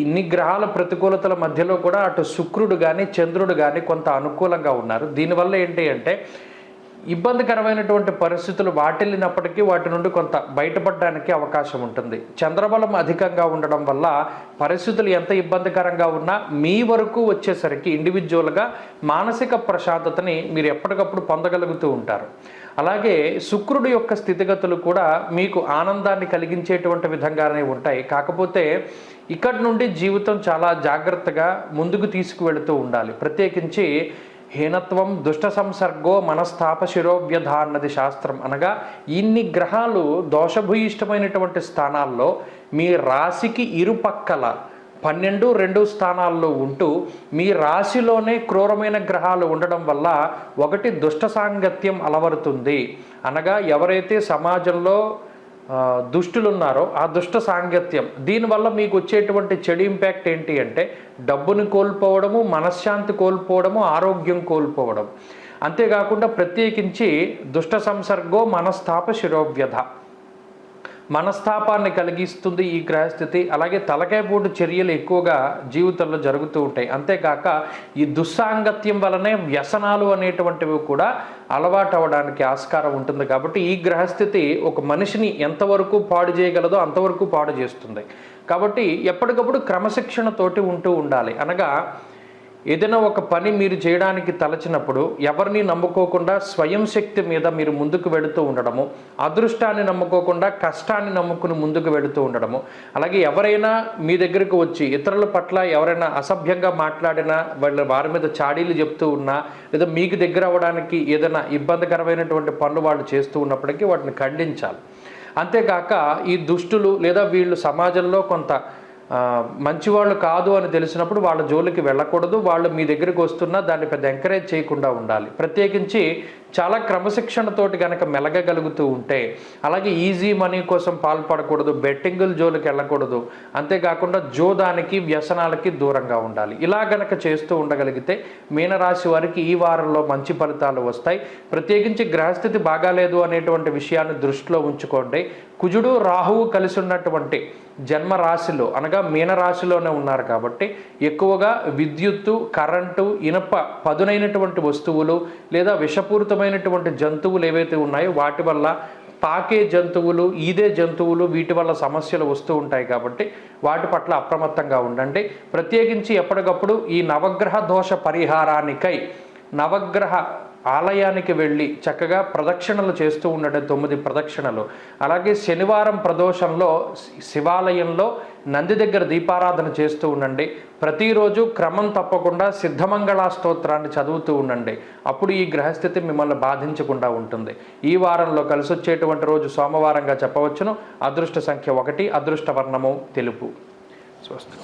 ఇన్ని గ్రహాల ప్రతికూలతల మధ్యలో కూడా అటు శుక్రుడు కానీ చంద్రుడు కానీ కొంత అనుకూలంగా ఉన్నారు. దీనివల్ల ఏంటి అంటే ఇబ్బందికరమైనటువంటి పరిస్థితులు వాటిల్లినప్పటికీ వాటి నుండి కొంత బయటపడడానికి అవకాశం ఉంటుంది. చంద్రబలం అధికంగా ఉండడం వల్ల పరిస్థితులు ఎంత ఇబ్బందికరంగా ఉన్నా మీ వరకు వచ్చేసరికి ఇండివిజువల్గా మానసిక ప్రశాంతతని మీరు ఎప్పటికప్పుడు పొందగలుగుతూ ఉంటారు. అలాగే శుక్రుడు యొక్క స్థితిగతులు కూడా మీకు ఆనందాన్ని కలిగించేటువంటి విధంగానే ఉంటాయి. కాకపోతే ఇక్కడి నుండి జీవితం చాలా జాగ్రత్తగా ముందుకు తీసుకువెళుతూ ఉండాలి. ప్రత్యేకించి హీనత్వం దుష్ట సంసర్గో మనస్తాప శిరోవ్యధ అన్నది శాస్త్రం. అనగా ఇన్ని గ్రహాలు దోషభూయిష్టమైనటువంటి స్థానాల్లో మీ రాశికి ఇరుపక్కల 12, 2 స్థానాల్లో ఉంటూ మీ రాశిలోనే క్రూరమైన గ్రహాలు ఉండడం వల్ల ఒకటి దుష్ట సాంగత్యం అలవరుతుంది. అనగా ఎవరైతే సమాజంలో దుష్టులు ఉన్నారో ఆ దుష్ట సాంగత్యం, దీనివల్ల మీకు వచ్చేటువంటి చెడు ఇంపాక్ట్ ఏంటి అంటే డబ్బుని కోల్పోవడము, మనశ్శాంతి కోల్పోవడము, ఆరోగ్యం కోల్పోవడం. అంతేకాకుండా ప్రత్యేకించి దుష్ట సంసర్గో మనస్తాప శిరోవ్యధ, మనస్తాపాన్ని కలిగిస్తుంది ఈ గ్రహస్థితి. అలాగే తలకాయపోటు చర్యలు ఎక్కువగా జీవితంలో జరుగుతూ ఉంటాయి. అంతేకాక ఈ దుస్సాంగత్యం వలనే వ్యసనాలు అనేటువంటివి కూడా అలవాటు అవ్వడానికి ఆస్కారం ఉంటుంది. కాబట్టి ఈ గ్రహస్థితి ఒక మనిషిని ఎంతవరకు పాడు చేయగలదో అంతవరకు పాడు చేస్తుంది. కాబట్టి ఎప్పటికప్పుడు క్రమశిక్షణతోటి ఉంటూ ఉండాలి. అనగా ఏదైనా ఒక పని మీరు చేయడానికి తలచినప్పుడు ఎవరిని నమ్ముకోకుండా స్వయం శక్తి మీద మీరు ముందుకు వెళుతూ ఉండడము, అదృష్టాన్ని నమ్ముకోకుండా కష్టాన్ని నమ్ముకుని ముందుకు వెళుతూ ఉండడము. అలాగే ఎవరైనా మీ దగ్గరకు వచ్చి ఇతరుల పట్ల ఎవరైనా అసభ్యంగా మాట్లాడినా, వారి మీద చాడీలు చెప్తూ ఉన్నా, లేదా మీకు దగ్గర అవ్వడానికి ఏదైనా ఇబ్బందికరమైనటువంటి పనులు వాళ్ళు చేస్తూ ఉన్నప్పటికీ వాటిని ఖండించాలి. అంతేకాక ఈ దుష్టులు లేదా వీళ్ళు సమాజంలో కొంత మంచివాళ్ళు కాదు అని తెలిసినప్పుడు వాళ్ళ జోలికి వెళ్ళకూడదు. వాళ్ళు మీ దగ్గరికి వస్తున్నా దాన్ని పెద్ద ఎంకరేజ్ చేయకుండా ఉండాలి. ప్రత్యేకించి చాలా క్రమశిక్షణతోటి కనుక మెలగగలుగుతూ ఉంటే, అలాగే ఈజీ మనీ కోసం పాల్పడకూడదు, బెట్టింగుల జోలికి వెళ్ళకూడదు, అంతేకాకుండా జోదానికి వ్యసనాలకి దూరంగా ఉండాలి. ఇలా గనక చేస్తూ ఉండగలిగితే మీనరాశి వారికి ఈ వారంలో మంచి ఫలితాలు వస్తాయి. ప్రత్యేకించి గ్రహస్థితి బాగాలేదు అనేటువంటి విషయాన్ని దృష్టిలో ఉంచుకోండి. కుజుడు రాహువు కలిసి ఉన్నటువంటి జన్మరాశిలో అనగా మీనరాశిలోనే ఉన్నారు కాబట్టి ఎక్కువగా విద్యుత్తు, కరెంటు, ఇనప పదునైనటువంటి వస్తువులు లేదా విషపూరితమైనటువంటి జంతువులు ఏవైతే ఉన్నాయో వాటి వల్ల, తాకే జంతువులు, ఈదే జంతువులు, వీటి వల్ల సమస్యలు వస్తూ ఉంటాయి. కాబట్టి వాటి పట్ల అప్రమత్తంగా ఉండండి. ప్రత్యేకించి ఎప్పటికప్పుడు ఈ నవగ్రహ దోష పరిహారానికై నవగ్రహ ఆలయానికి వెళ్ళి చక్కగా ప్రదక్షిణలు చేస్తూ ఉండండి, 9 ప్రదక్షిణలు. అలాగే శనివారం ప్రదోషంలో శివాలయంలో నంది దగ్గర దీపారాధన చేస్తూ ఉండండి. ప్రతిరోజు క్రమం తప్పకుండా సిద్ధమంగళ స్తోత్రాన్ని చదువుతూ ఉండండి. అప్పుడు ఈ గ్రహస్థితి మిమ్మల్ని బాధించకుండా ఉంటుంది. ఈ వారంలో కలిసి వచ్చేటువంటి రోజు సోమవారంగా చెప్పవచ్చును. అదృష్ట సంఖ్య 1, అదృష్ట వర్ణము తెలుపు. స్వస్తి.